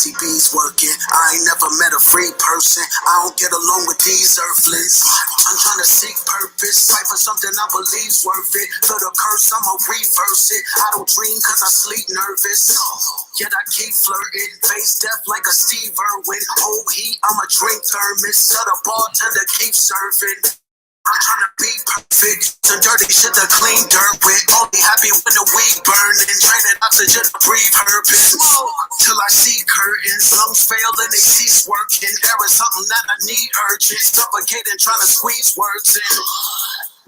busy bees working. I ain't never met a free person. I don't get along with these earthlings. I'm trying to seek purpose, fight for something I believe's worth it. For the curse, I'ma reverse it. I don't dream cause I sleep nervous. Yet I keep flirting, face death like a Steve Irwin. Hold heat, I'ma drink thermos. Tell the bartender keep serving. I'm trying to be perfect. Some dirty shit to clean dirt with. Only happy when the weed burning. Traded oxygen to breathe purpose. Till I see curtains. Lungs fail and they cease working. There is something that I need urgent. Suffocating, trying to squeeze words in.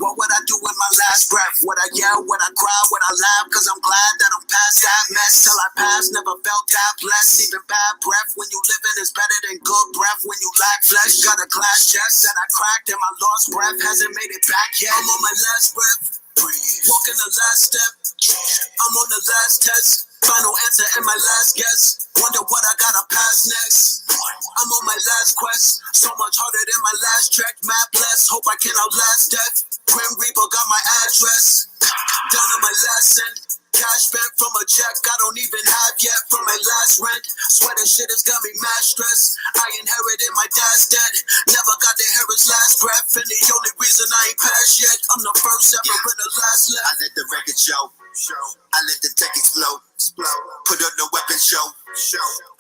What would I do with my last breath? Would I yell? Would I cry? Would I laugh? Cause I'm glad that I'm past that mess. Till I pass, never felt that blessed. Even bad breath when you living is better than good breath. When you lack flesh, got a glass chest that I cracked and my lost breath hasn't made it back yet. I'm on my last breath. Walking the last step. I'm on the last test. Final answer and my last guess. Wonder what I gotta pass next. I'm on my last quest. So much harder than my last track. Mad blessed. Hope I can outlast death. Grim Reaper got my address. Down on my last cent. Cash spent from a check I don't even have yet from my last rent. Sweating shit has got me mad stressed. I inherited my dad's debt. Never got to hear his last breath. And the only reason I ain't passed yet, I'm the first ever and the last left. I let the record show. I let the tech explode. Put up the weapon show.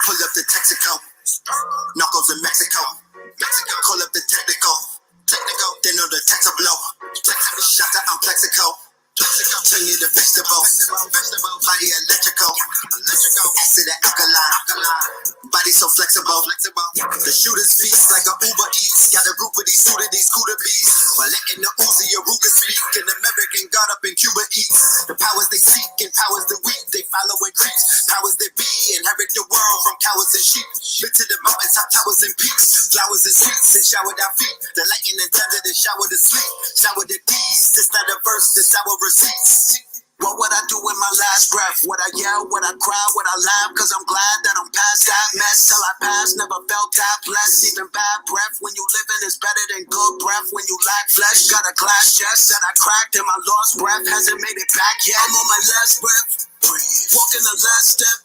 Pull up the Texaco. Knuckles in Mexico. Call up the technical. They know the text will blow. Shut that, I'm Plexico. Turn you to vegetable. Body electrical. Acid and alkaline. Body so flexible. The shooter's feast like a Uber Eats. Got a group of these suited, these scooter bees. While letting the Uzi Aruga speak. An American God up in Cuba eats. The powers they seek and powers the weak. They follow and creeps. Powers that be inherit the world from cowards and sheep. Lit to the mountains, top towers and peaks. Flowers and sweets and showered our feet. The lightning and thunder, the shower to sleep. Shower the D's. This not a verse, this our receipts. What would I do with my last breath? Would I yell? Would I cry? Would I laugh? Cause I'm glad that I'm past that mess. Till I pass, never felt that blessed. Even bad breath when you living is better than good breath. When you lack flesh, got a glass chest that I cracked and my lost breath hasn't made it back yet. I'm on my last breath. Walking the last step.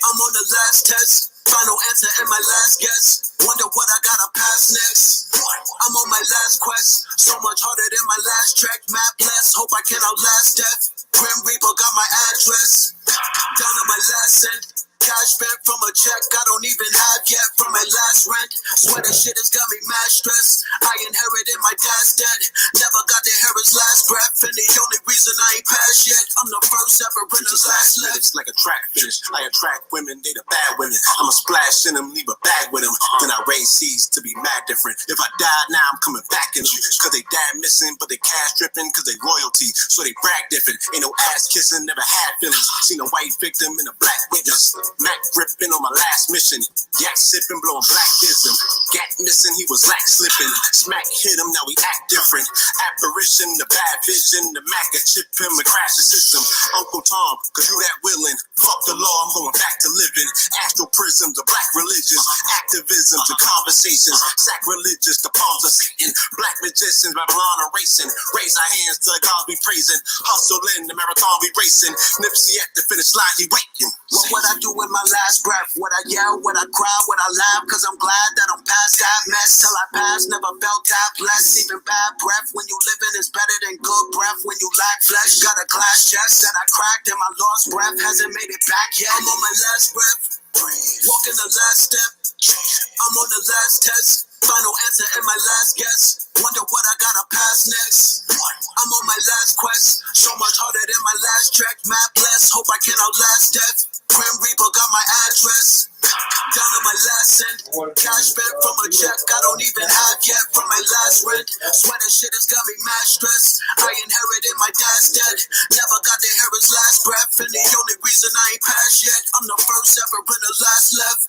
I'm on the last test. Final answer and my last guess. Wonder what I gotta pass next. I'm on my last quest. So much harder than my last track. Mad blessed. Hope I can outlast death. Grim Reaper got my address. Down on my last cent. Cash spent from a check I don't even have yet from my last rent. Sweating shit has got me mad stressed. I inherited my dad's debt. Never got to hear his last breath. And the only reason I ain't passed yet, I'm the first ever and the last left. It's like a track finish. I attract women, they the bad women. I'ma splash in them, leave a bag with them. Then I raise seeds to be mad different. If I die now, I'm coming back in them. Cause they dad missing, but they cash dripping. Cause they royalty, so they brag different. Ain't no ass kissing, never had feelings. Seen a white victim and a black witness. Mac gripping on my last mission. Yak sipping, blowing blackism. Gat missing, he was lack slipping. Smack hit him, now we act different. Apparition, the bad vision. The Mac a chip him and crash the system. Uncle Tom, cause you that willing. Fuck the law, I'm going back to living. Astral prisms, the black religions. Activism to conversations. Sacrilegious, the palms of Satan. Black magicians, Babylon erasing. Raise our hands to God we praising. Hustle in the marathon we racing. Nipsey at the finish line, he waiting. What would I do with my last breath? Would I yell? Would I cry? Would I laugh? Cause I'm glad that I'm past that mess. Till I pass, never felt that blessed. Even bad breath when you living is better than good breath. When you lack flesh, got a glass chest that I cracked and my lost breath hasn't made it back yet. I'm on my last breath. Walking the last step. I'm on the last test. Final answer and my last guess. Wonder what I gotta pass next. I'm on my last quest. So much harder than my last track. Mad blessed. Hope I can outlast death. Grim Reaper got my address. Down on my last cent. Cash spent from a check I don't even have yet from my last rent. Sweating shit has got me mad stressed. I inherited my dad's debt. Never got to hear his last breath. And the only reason I ain't passed yet, I'm the first ever and the last left.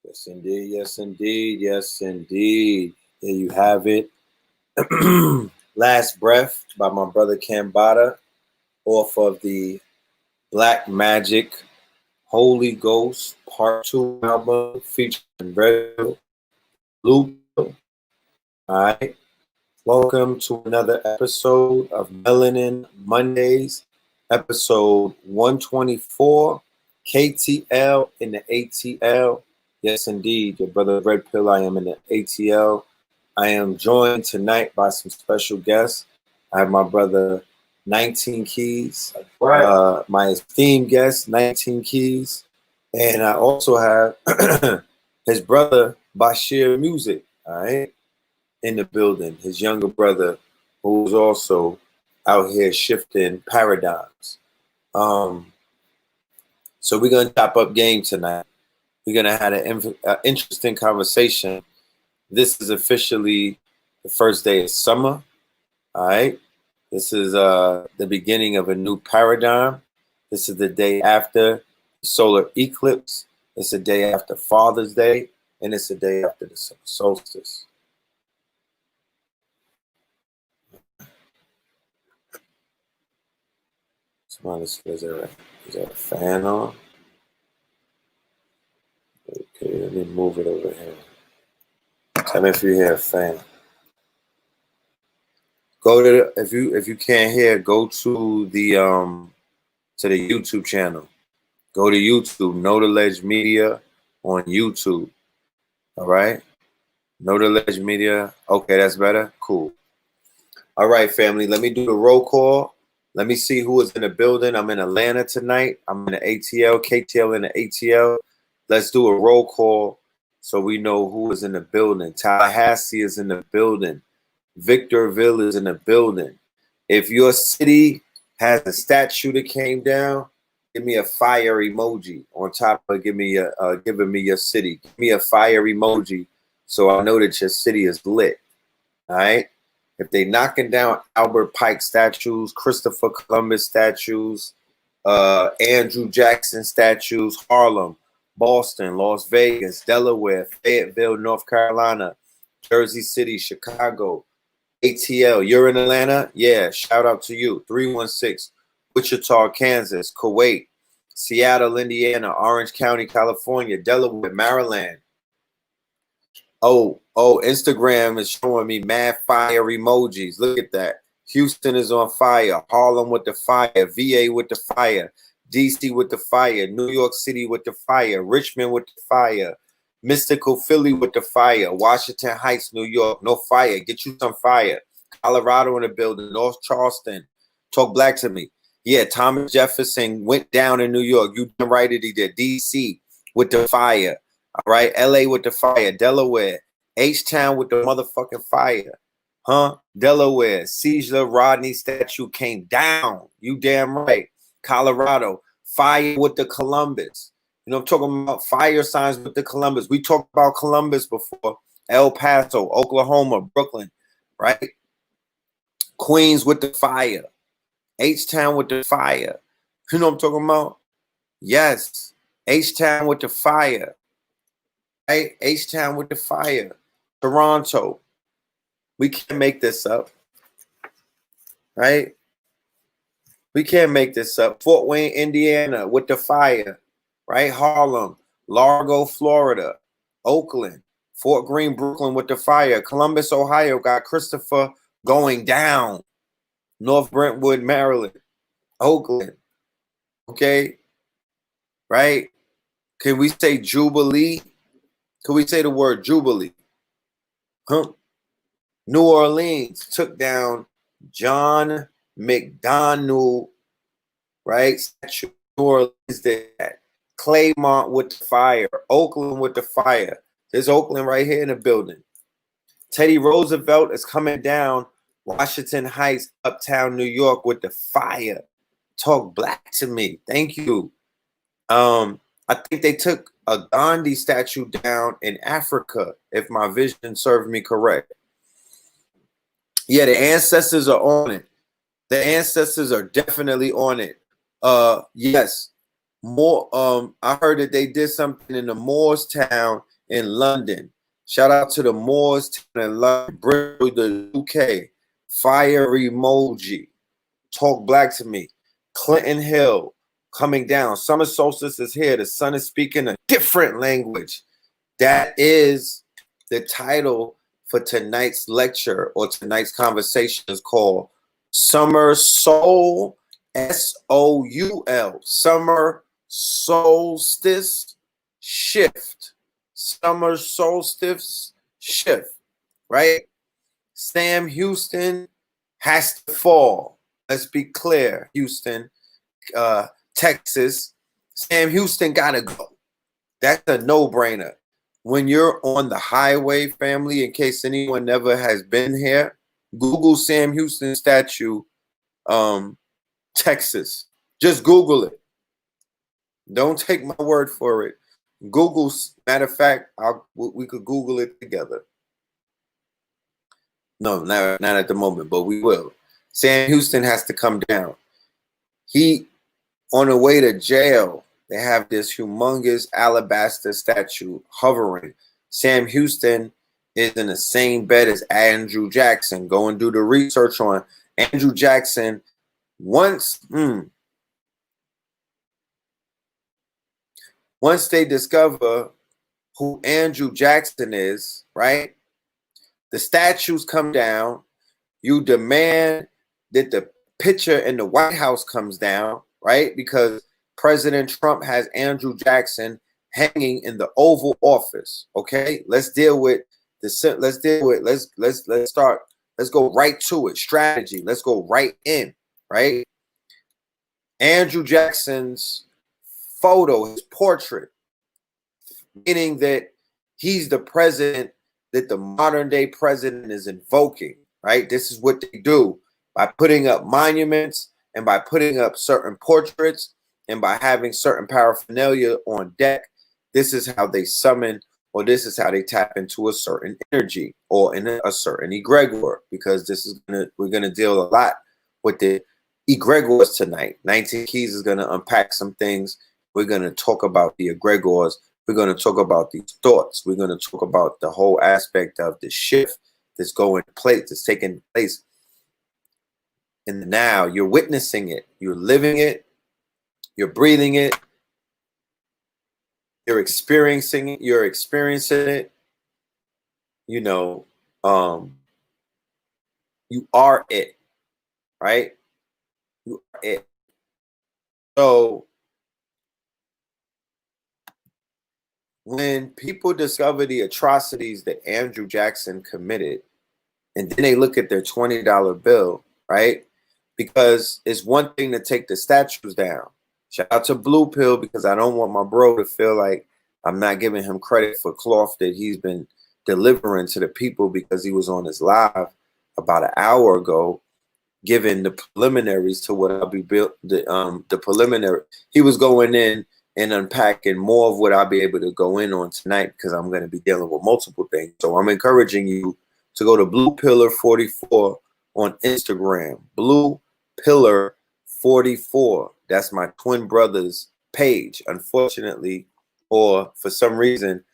Yes, indeed. Yes, indeed. Yes, indeed. There you have it. Last Breath by my brother Cambada off of the Black Magic Holy Ghost Part 2 album featuring Red Luke. All right. Welcome to another episode of Melanin Mondays, episode 124. KTL in the ATL. Yes, indeed. Your brother Red Pill, I am in the ATL. I am joined tonight by some special guests. I have my brother 19 Keys, my esteemed guest 19 Keys, and I also have his brother Bashir Music, all right, in the building. His younger brother, who's also out here shifting paradigms. So we're gonna chop up game tonight. We're gonna have an interesting conversation. This is officially the first day of summer. All right. This is the beginning of a new paradigm. This is the day after solar eclipse. It's the day after Father's Day, and it's the day after the summer solstice. Somebody says, is there a fan on? Okay, let me move it over here. Tell me if you hear a fan. Go to if you can't hear, go to the YouTube channel. Go to YouTube, Know the Ledge Media on YouTube. All right, Know the Ledge Media. Okay, that's better. Cool. All right, family. Let me do the roll call. Let me see who is in the building. I'm in Atlanta tonight. I'm in the ATL, KTL in the ATL. Let's do a roll call so we know who is in the building. Tallahassee is in the building. Victorville is in the building. If your city has a statue that came down, give me a fire emoji on top of giving me your city. Give me a fire emoji so I know that your city is lit. All right. If they knocking down Albert Pike statues, Christopher Columbus statues, Andrew Jackson statues, Harlem, Boston, Las Vegas, Delaware, Fayetteville, North Carolina, Jersey City, Chicago, ATL, you're in Atlanta? Yeah, shout out to you. 316, Wichita, Kansas, Kuwait, Seattle, Indiana, Orange County, California, Delaware, Maryland. Oh, Instagram is showing me mad fire emojis. Look at that. Houston is on fire. Harlem with the fire. VA with the fire. DC with the fire. New York City with the fire. Richmond with the fire. Mystical Philly with the fire. Washington Heights, New York, no fire. Get you some fire. Colorado in the building. North Charleston. Talk black to me. Yeah, Thomas Jefferson went down in New York. You done right it, he did. DC with the fire. All right. LA with the fire. Delaware. H-Town with the motherfucking fire. Huh? Delaware. Caesar Rodney statue came down. You damn right. Colorado. Fire with the Columbus. You know, I'm talking about fire signs with the Columbus. We talked about Columbus before. El Paso, Oklahoma, Brooklyn, right? Queens with the fire. H-Town with the fire. You know what I'm talking about? Yes. H-Town with the fire. Right? H-Town with the fire. Toronto. We can't make this up. Right? We can't make this up. Fort Wayne, Indiana with the fire. Right? Harlem, Largo, Florida, Oakland, Fort Greene, Brooklyn with the fire. Columbus, Ohio got Christopher going down. North Brentwood, Maryland, Oakland. Okay? Right? Can we say Jubilee? Can we say the word Jubilee? Huh? New Orleans took down John McDonald, right? Statue. New Orleans did that. Claymont with the fire. Oakland with the fire. There's Oakland right here in the building. Teddy Roosevelt is coming down Washington Heights, uptown New York with the fire. Talk black to me. Thank you. I think they took a Gandhi statue down in Africa, if my vision served me correct. Yeah, the ancestors are on it. The ancestors are definitely on it. Yes. More I heard that they did something in the Moorestown in London. Shout out to the Moorestown in London, Bristol, the UK. Fire emoji. Talk black to me. Clinton Hill coming down. Summer solstice is here. The sun is speaking a different language. That is the title for tonight's lecture or tonight's conversation is called Summer Soul, S-O-U-L. Summer solstice shift. Summer solstice shift, right? Sam Houston has to fall. Let's be clear, Houston, Texas. Sam Houston gotta go. That's a no-brainer. When you're on the highway, family, in case anyone never has been here, Google Sam Houston statue, Texas. Just Google it. Don't take my word for it. Google, matter of fact, we could Google it together. No, not at the moment, but we will. Sam Houston has to come down. He, on the way to jail, they have this humongous alabaster statue hovering. Sam Houston is in the same bed as Andrew Jackson. Go and do the research on Andrew Jackson. Once they discover who Andrew Jackson is, right? The statues come down. You demand that the picture in the White House comes down, right? Because President Trump has Andrew Jackson hanging in the Oval Office. Okay, let's deal with let's go right to it. Strategy. Let's go right in, right? Andrew Jackson's photo, his portrait, meaning that he's the president that the modern day president is invoking, right? This is what they do by putting up monuments and by putting up certain portraits and by having certain paraphernalia on deck. This is how they summon, or this is how they tap into a certain energy or in a certain egregor, because we're gonna deal a lot with the egregors tonight. 19 Keys is gonna unpack some things. We're gonna talk about the egregors. We're going to talk about these thoughts. We're going to talk about the whole aspect of the shift that's taking place in the now. You're witnessing it. You're living it. You're breathing it. You're experiencing it. You're experiencing it. You know, you are it, right? You are it. So when people discover the atrocities that Andrew Jackson committed, and then they look at their $20 bill, right? Because it's one thing to take the statues down. Shout out to Blue Pill, because I don't want my bro to feel like I'm not giving him credit for cloth that he's been delivering to the people, because he was on his live about an hour ago, giving the preliminaries to what I'll be built. The preliminary, he was going in and unpacking more of what I'll be able to go in on tonight, because I'm going to be dealing with multiple things. So I'm encouraging you to go to Blue Pillar 44 on Instagram. Blue Pillar 44. That's my twin brother's page. Unfortunately, or for some reason,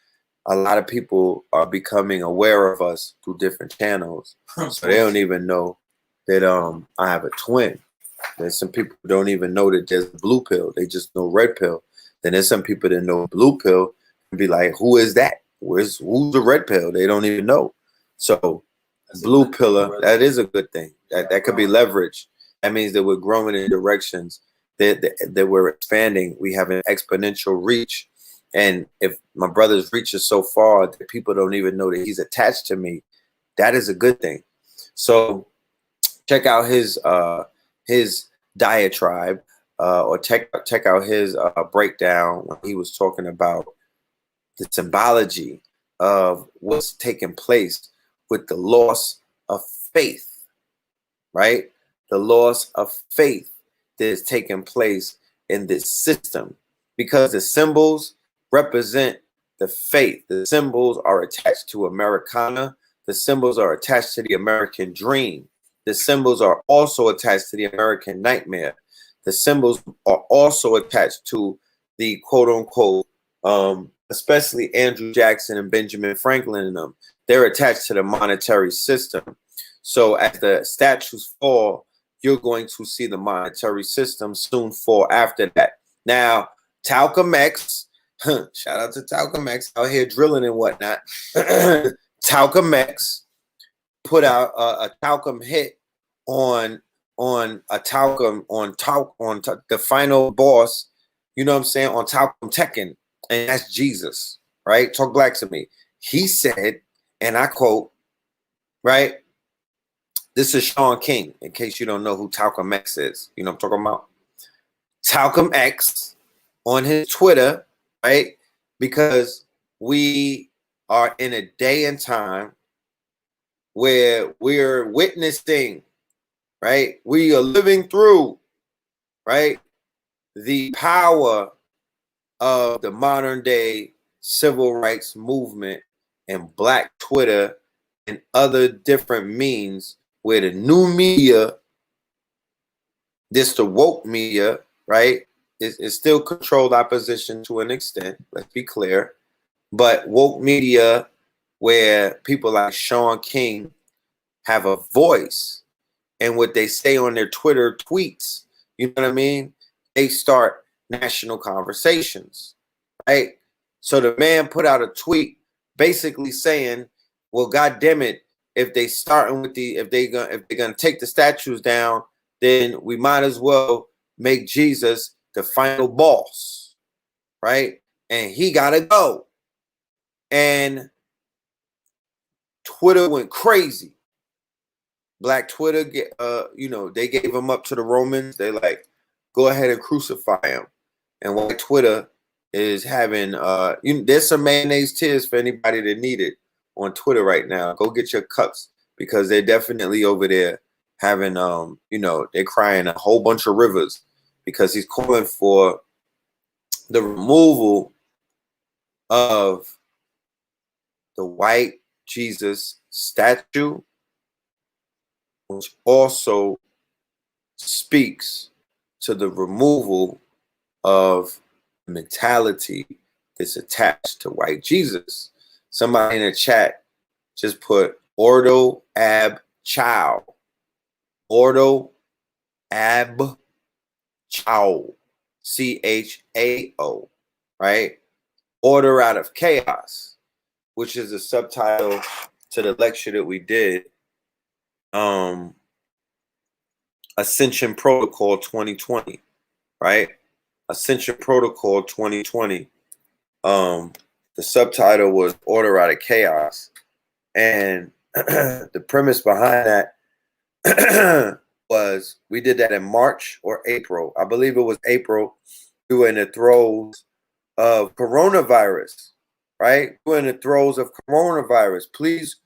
a lot of people are becoming aware of us through different channels. So they don't even know that I have a twin. There's some people who don't even know that there's Blue Pill. They just know Red Pill. Then there's some people that know Blue Pill and be like, who is that? Who's the Red Pill? They don't even know. So that's Blue Pillar, that is a good thing. That could be leverage. That means that we're growing in directions that we're expanding. We have an exponential reach. And if my brother's reach is so far that people don't even know that he's attached to me, that is a good thing. So check out his diatribe, or check out his breakdown when he was talking about the symbology of what's taking place with the loss of faith, right? The loss of faith that is taking place in this system, because the symbols represent the faith. The symbols are attached to Americana. The symbols are attached to the American dream. The symbols are also attached to the American nightmare. The symbols are also attached to the quote unquote, especially Andrew Jackson and Benjamin Franklin and them. They're attached to the monetary system. So as the statues fall, you're going to see the monetary system soon fall after that. Now, Talcum X, shout out to Talcum X out here drilling and whatnot. Talcum X put out a talcum hit on a talcum on the final boss you know what I'm saying, on top of Tekken, and that's Jesus, right? Talk black to me. He said, and I quote, right? This is Sean King, in case you don't know who Talcum X is. You know what I'm talking about? Talcum X on his Twitter, right? Because we are in a day and time where we're witnessing, right? We are living through, right, the power of the modern day civil rights movement and Black Twitter and other different means where the new media, the woke media, right, is still controlled opposition to an extent, let's be clear. But woke media, where people like Sean King have a voice, and what they say on their Twitter tweets, you know what I mean? They start national conversations, right? So the man put out a tweet basically saying, well, God damn it, if they starting with if they're gonna take the statues down, then we might as well make Jesus the final boss, right? And he gotta go. And Twitter went crazy. Black Twitter, you know, they gave him up to the Romans. They like, go ahead and crucify him. And white Twitter is having, there's some mayonnaise tears for anybody that need it on Twitter right now. Go get your cups, because they're definitely over there having, you know, they're crying a whole bunch of rivers, because he's calling for the removal of the white Jesus statue, which also speaks to the removal of mentality that's attached to white Jesus. Somebody in the chat just put Ordo Ab Chao. Ordo Ab Chao. CHAO. Right? Order out of chaos, which is a subtitle to the lecture that we did. Ascension Protocol 2020, right? Ascension Protocol 2020. The subtitle was Order Out of Chaos. And the premise behind that was, we did that in March or April. I believe it was April. We were in the throes of coronavirus, right? We were in the throes of coronavirus. Please,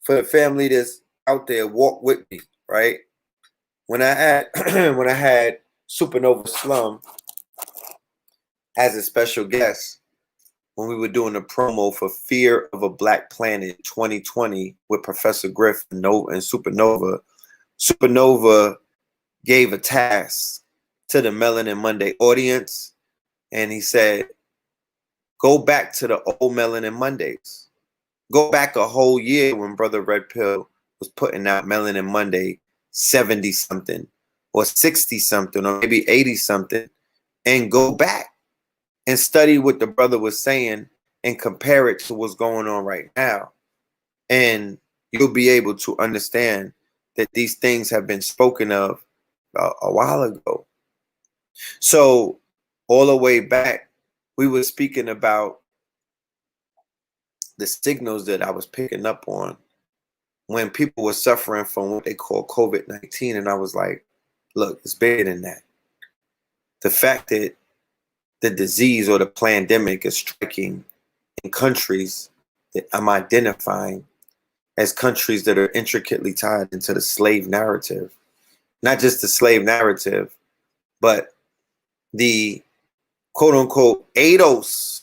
for the family that's out there, walk with me, right? When I had Supernova Slum as a special guest, when we were doing a promo for Fear of a Black Planet 2020 with Professor Griff and Supernova, Supernova gave a task to the Melanin Monday audience, and he said, go back to the old Melanin Mondays. Go back a whole year when Brother Red Pill was putting out Melanin Monday 70-something or 60-something or maybe 80-something, and go back and study what the brother was saying and compare it to what's going on right now. And you'll be able to understand that these things have been spoken of a while ago. So all the way back, we were speaking about the signals that I was picking up on when people were suffering from what they call COVID-19. And I was like, look, it's bigger than that. The fact that the disease or the pandemic is striking in countries that I'm identifying as countries that are intricately tied into the slave narrative. Not just the slave narrative, but the quote unquote ADOS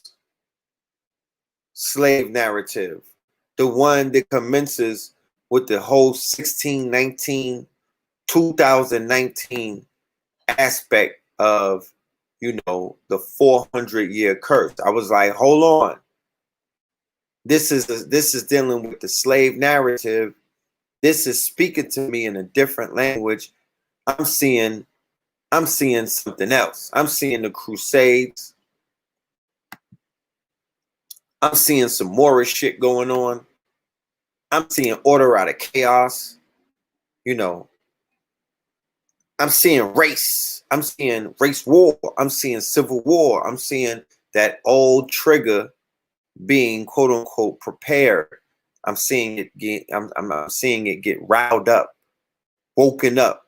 slave narrative. The one that commences with the whole 1619, 2019 aspect of, you know, the 400-year curse. I was like, hold on. This is dealing with the slave narrative. This is speaking to me in a different language. I'm seeing something else. I'm seeing the Crusades. I'm seeing some Moorish shit going on. I'm seeing order out of chaos. You know, I'm seeing race I'm seeing race war. I'm seeing civil war. I'm seeing that old trigger being quote unquote prepared. I'm seeing it get. I'm seeing it get riled up, woken up,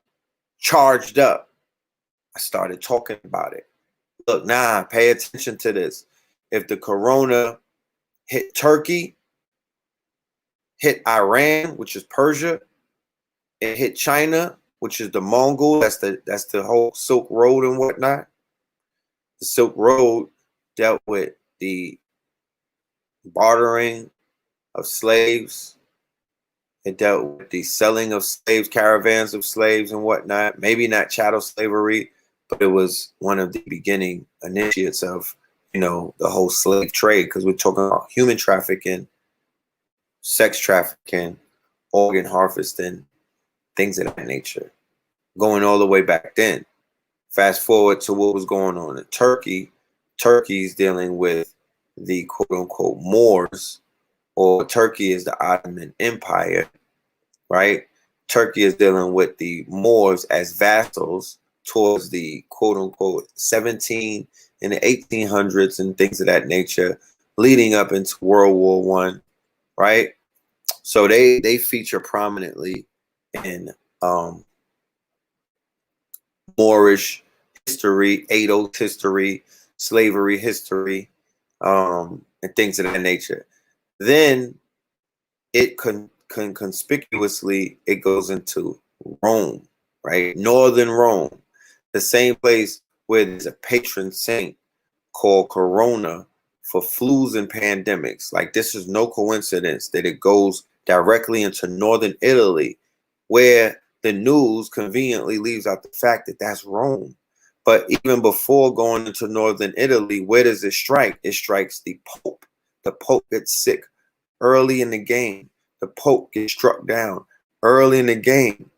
charged up. I started talking about it. Look, pay attention to this. If the corona hit Turkey, hit Iran, which is Persia, it hit China, which is the Mongol. That's the whole Silk Road and whatnot. The Silk Road dealt with the bartering of slaves. It dealt with the selling of slaves, caravans of slaves and whatnot. Maybe not chattel slavery, but it was one of the beginning initiates of, the whole slave trade, because we're talking about human trafficking, sex trafficking, organ harvesting, things of that nature, going all the way back then. Fast forward to what was going on in Turkey. Turkey's dealing with the quote-unquote Moors, or Turkey is the Ottoman Empire, right? Turkey is dealing with the Moors as vassals towards the quote-unquote 17 and the 1800s and things of that nature, leading up into World War I, right? So they feature prominently in Moorish history, Ados history, slavery history, and things of that nature. Then it conspicuously, it goes into Rome, right? Northern Rome, the same place where there's a patron saint called Corona for flus and pandemics. Like, this is no coincidence that it goes directly into Northern Italy, where the news conveniently leaves out the fact that that's Rome. But even before going into Northern Italy, where does it strike? It strikes the Pope. The Pope gets sick early in the game. The Pope gets struck down early in the game.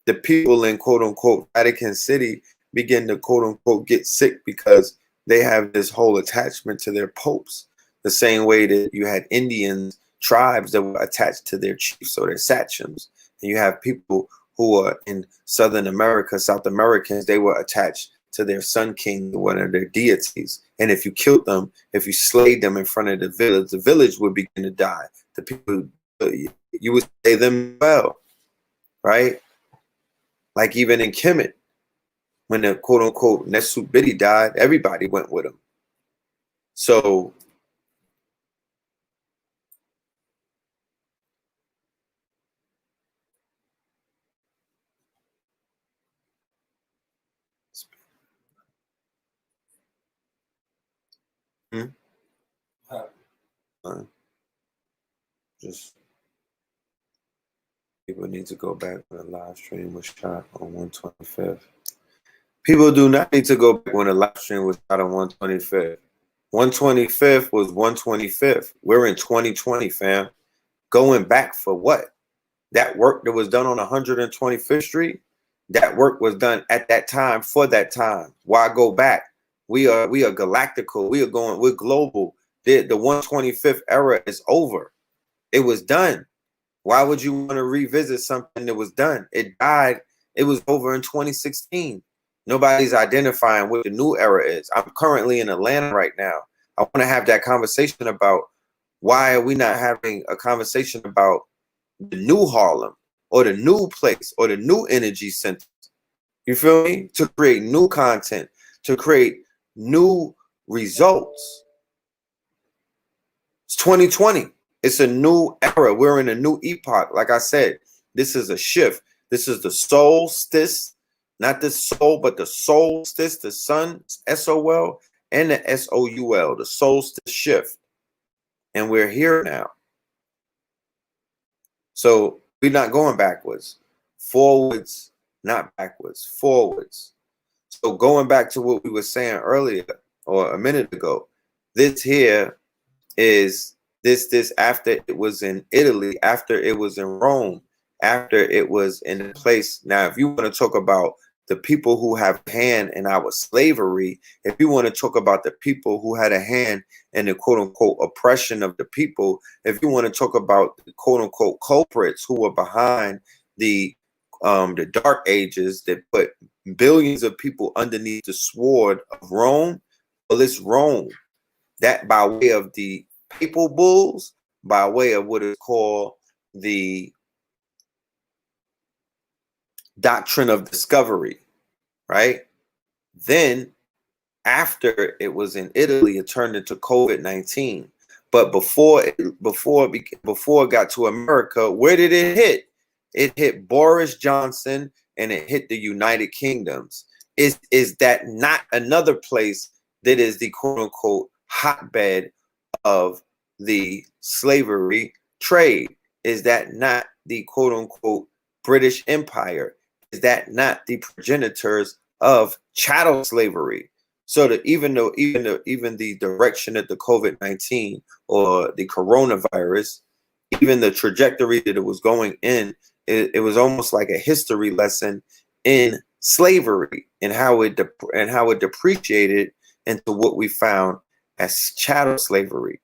The people in quote unquote Vatican City begin to quote unquote get sick because they have this whole attachment to their popes, the same way that you had Indian tribes that were attached to their chiefs or their sachems. And you have people who are in Southern America, South Americans, they were attached to their sun king, one of their deities. And if you killed them, if you slayed them in front of the village would begin to die. The people, you would say them well, right? Like even in Kemet, when the quote unquote Nesut Bidi died, everybody went with him. So just people need to go back when the live stream was shot on 125th. People do not need to go back when the live stream was shot on 125th. 125th was 125th. We're in 2020, fam. Going back for what? That work that was done on 125th Street, that work was done at that time for that time. Why go back? We are galactical. We're global. The 125th era is over. It was done. Why would you want to revisit something that was done? It died. It was over in 2016. Nobody's identifying what the new era is. I'm currently in Atlanta right now. I want to have that conversation about why are we not having a conversation about the new Harlem or the new place or the new energy center. You feel me? To create new content, to create new results. It's 2020. It's a new era. We're in a new epoch. Like I said, this is a shift. This is the SOUL-STICE, not the soul, but the SOUL-STICE, the sun, S-O-L, and the S-O-U-L, the SOUL-STICE shift. And we're here now. So we're not going backwards. Forwards, not backwards. Forwards. So going back to what we were saying earlier or a minute ago, this here is this after it was in Italy, after it was in Rome, after it was in a place. Now, if you want to talk about the people who have a hand in our slavery, if you want to talk about the people who had a hand in the quote unquote oppression of the people, if you want to talk about the quote unquote culprits who were behind the the Dark Ages that put billions of people underneath the sword of Rome. Well, it's Rome that by way of the papal bulls, by way of what is called the doctrine of discovery, right? Then after it was in Italy, it turned into COVID-19. But before it got to America, where did it hit? It hit Boris Johnson and it hit the United Kingdoms. Is that not another place that is the quote unquote hotbed of the slavery trade? Is that not the quote unquote British Empire? Is that not the progenitors of chattel slavery? So that even the direction that the COVID-19 or the coronavirus, even the trajectory that it was going in, it was almost like a history lesson in slavery and how it depreciated into what we found as chattel slavery.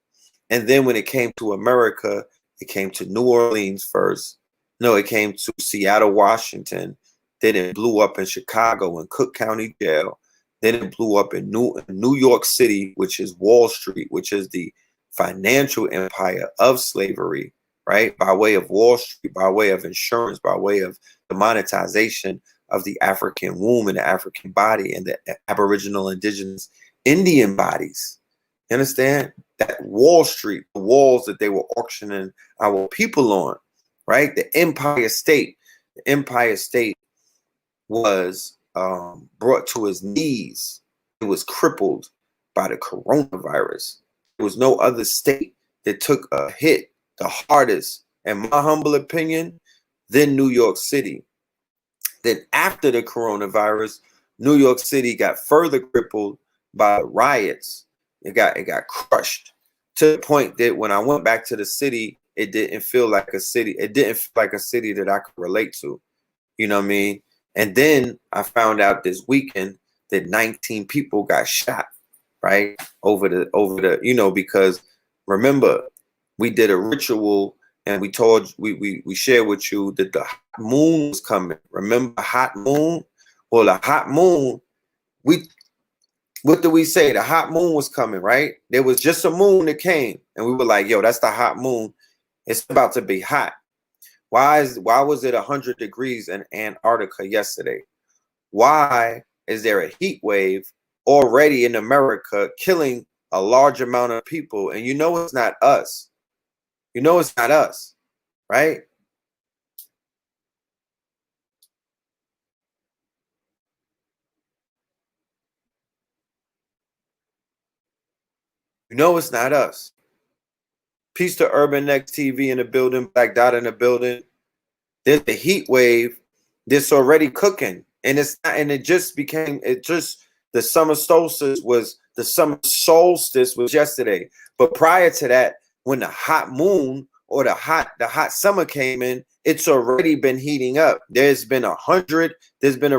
And then when it came to America, it came to New Orleans first. No, it came to Seattle, Washington. Then it blew up in Chicago and Cook County Jail. Then it blew up in New York City, which is Wall Street, which is the financial empire of slavery, right? By way of Wall Street, by way of insurance, by way of the monetization of the African womb and the African body and the Aboriginal, Indigenous, Indian bodies. You understand? That Wall Street, the walls that they were auctioning our people on, right? The Empire State. The Empire State was brought to his knees. It was crippled by the coronavirus. There was no other state that took a hit the hardest, in my humble opinion, than New York City. Then after the coronavirus, New York City got further crippled by riots. It got crushed to the point that when I went back to the city, it didn't feel like a city. It didn't feel like a city that I could relate to. You know what I mean? And then I found out this weekend that 19 people got shot, right? Over the, you know, because remember, we did a ritual and we shared with you that the hot moon was coming. Remember hot moon? Well, the hot moon, what did we say? The hot moon was coming, right? There was just a moon that came and we were like, yo, that's the hot moon. It's about to be hot. Why was it 100 degrees in Antarctica yesterday? Why is there a heat wave already in America killing a large amount of people? And you know it's not us. You know it's not us, right? You know it's not us. Peace to Urban Next TV in the building, Black Dot in the building. There's a heat wave that's already cooking, and it's not, and it just the summer solstice was yesterday. But prior to that, when the hot moon or the hot summer came in, it's already been heating up. There's been a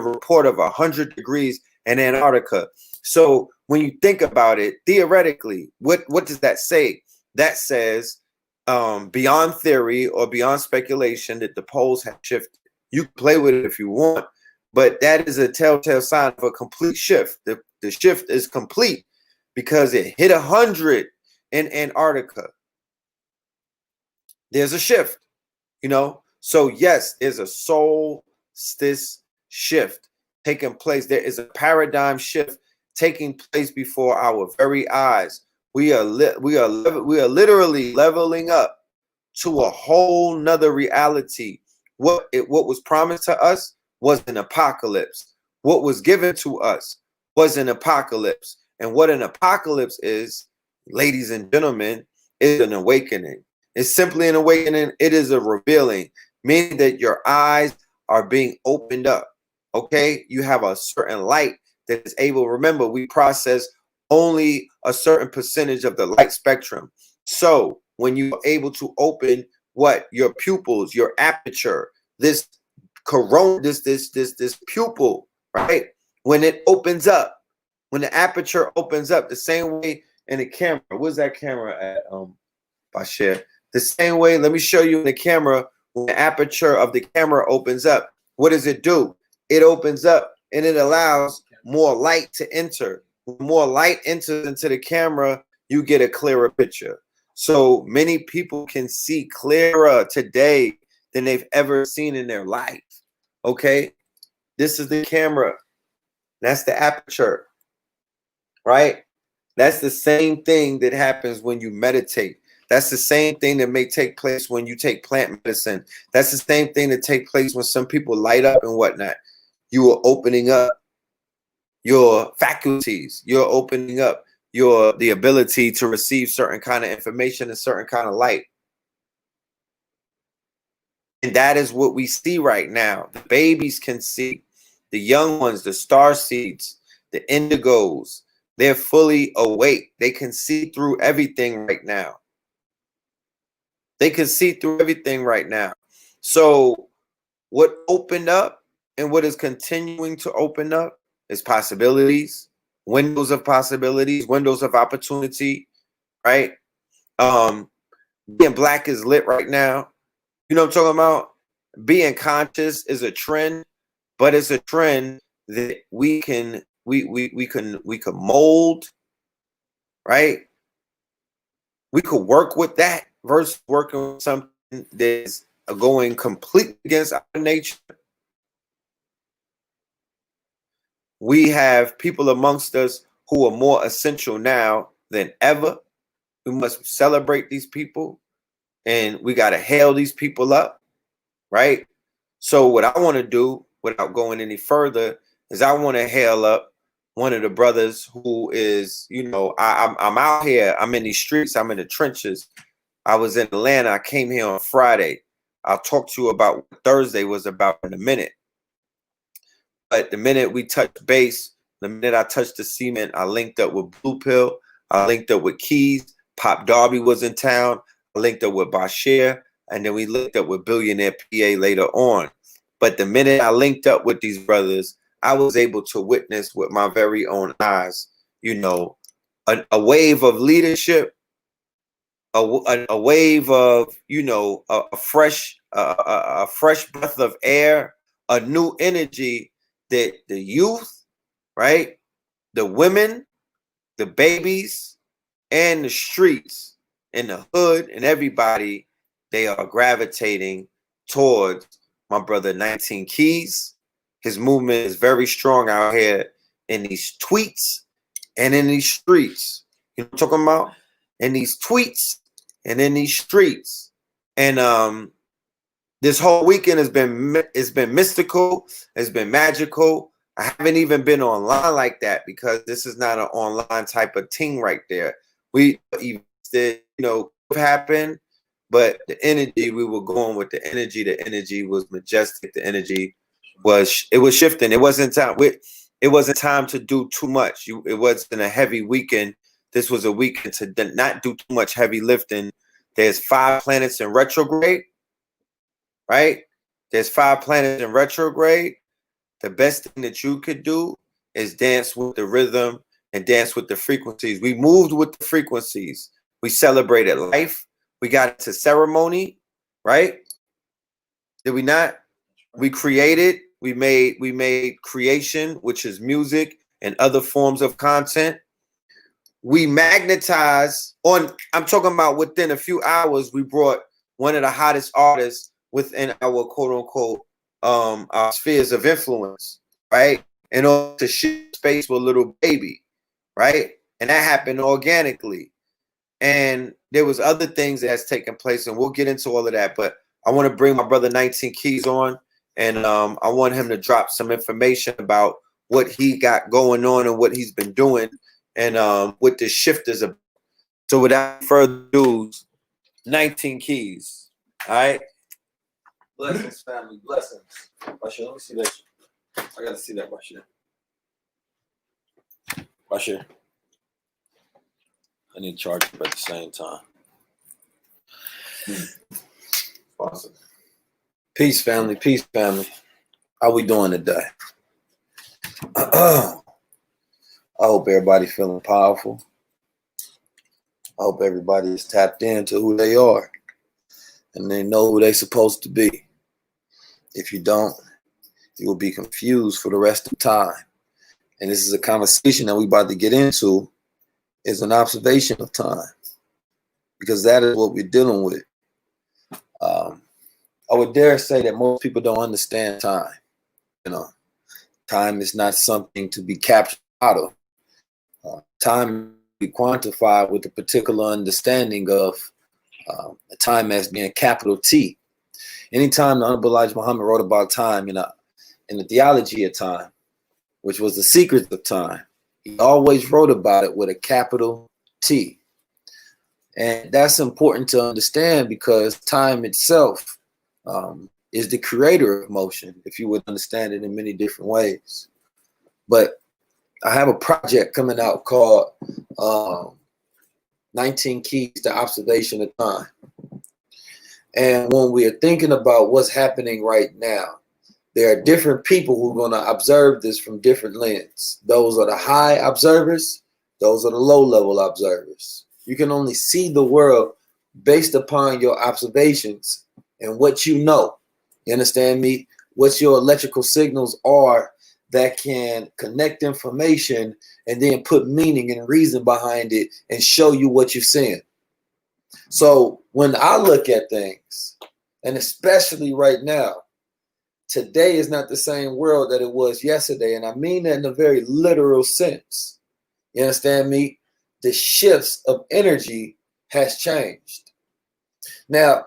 report of 100 degrees in Antarctica. So when you think about it, theoretically, what does that say? That says beyond theory or beyond speculation that the poles have shifted. You can play with it if you want, but that is a telltale sign of a complete shift. The shift is complete because it hit 100 in Antarctica. There's a shift, you know? So yes, there's a solstice shift taking place. There is a paradigm shift taking place before our very eyes. We are literally leveling up to a whole nother reality. What was promised to us was an apocalypse. What was given to us was an apocalypse. And what an apocalypse is, ladies and gentlemen, is an awakening. It's simply an awakening. It is a revealing, meaning that your eyes are being opened up. Okay, you have a certain light that is able. Remember, we process only a certain percentage of the light spectrum. So when you're able to open your pupils, your aperture, this pupil, right? When it opens up, when the aperture opens up, the same way in the camera. Where's that camera at? Bashir. The same way, let me show you in the camera, when the aperture of the camera opens up, what does it do? It opens up and it allows more light to enter. When more light enters into the camera, you get a clearer picture. So many people can see clearer today than they've ever seen in their life. Okay, this is the camera. That's the aperture, right? That's the same thing that happens when you meditate. That's the same thing that may take place when you take plant medicine. That's the same thing that takes place when some people light up and whatnot. You are opening up your faculties. You're opening up the ability to receive certain kind of information and certain kind of light. And that is what we see right now. The babies can see, the young ones, the star seeds, the indigos, they're fully awake. They can see through everything right now. They can see through everything right now. So what opened up and what is continuing to open up is possibilities, windows of possibilities, windows of opportunity, right? Being black is lit right now. You know what I'm talking about? Being conscious is a trend, but it's a trend that we can mold, right? We could work with that versus working with something that's going completely against our nature. We have people amongst us who are more essential now than ever. We must celebrate these people and we got to hail these people up, right? So what I want to do without going any further is I want to hail up one of the brothers who is, you know, I'm out here. I'm in these streets. I'm in the trenches. I was in Atlanta. I came here on Friday. I'll talk to you about what Thursday was about in a minute. But the minute we touched base, the minute I touched the cement, I linked up with Blue Pill. I linked up with Keys. Pop Darby was in town. I linked up with Bashir. And then we linked up with Billionaire PA later on. But the minute I linked up with these brothers, I was able to witness with my very own eyes, you know, a wave of leadership, a wave of, you know, a fresh breath of air, a new energy that the youth, right, the women, the babies, and the streets and the hood and everybody, they are gravitating towards my brother 19 Keys. His movement is very strong out here in these tweets and in these streets. You know what I'm talking about? In these tweets and in these streets. And this whole weekend has been mystical, it's been magical. I haven't even been online like that because this is not an online type of thing right there. We even did, you know, happened, but the energy, we were going with the energy. The energy was majestic. The energy was shifting. It wasn't time. It wasn't time to do too much. It wasn't a heavy weekend. This was a weekend to not do too much heavy lifting. There's 5 planets in retrograde, right? There's 5 planets in retrograde. The best thing that you could do is dance with the rhythm and dance with the frequencies. We moved with the frequencies. We celebrated life. We got into ceremony, right? Did we not? We created. We made creation, which is music and other forms of content. We magnetize on. I'm talking about within a few hours. We brought one of the hottest artists within our quote unquote our spheres of influence, right? In order to share space with Little Baby, right? And that happened organically. And there was other things that's taken place, and we'll get into all of that. But I want to bring my brother 19 Keys on, and I want him to drop some information about what he got going on and what he's been doing, and what this shift is about. So without further ado, 19 Keys. All right. Blessings, family. Blessings. Bashir, let me see that. I gotta see that, Bashir. Bashir. I need to charge up at the same time. Awesome. Peace, family. Peace, family. How we doing today? I hope everybody's feeling powerful. I hope everybody is tapped into who they are and they know who they're supposed to be. If you don't, you will be confused for the rest of time. And this is a conversation that we're about to get into, is an observation of time, because that is what we're dealing with. I would dare say that most people don't understand time. You know, time is not something to be captured out of. Time be quantified with a particular understanding of time as being capital T. Anytime the Honorable Elijah Muhammad wrote about time in the theology of time, which was the secrets of time, he always wrote about it with a capital T. And that's important to understand, because time itself is the creator of motion, if you would understand it in many different ways. But I have a project coming out called 19 Keys to Observation of Time. And when we are thinking about what's happening right now, there are different people who are going to observe this from different lenses. Those are the high observers. Those are the low-level observers. You can only see the world based upon your observations and what you know. You understand me? What your electrical signals are that can connect information and then put meaning and reason behind it and show you what you're seeing. So when I look at things, and especially right now, today is not the same world that it was yesterday. And I mean that in a very literal sense. You understand me? The shifts of energy has changed. Now,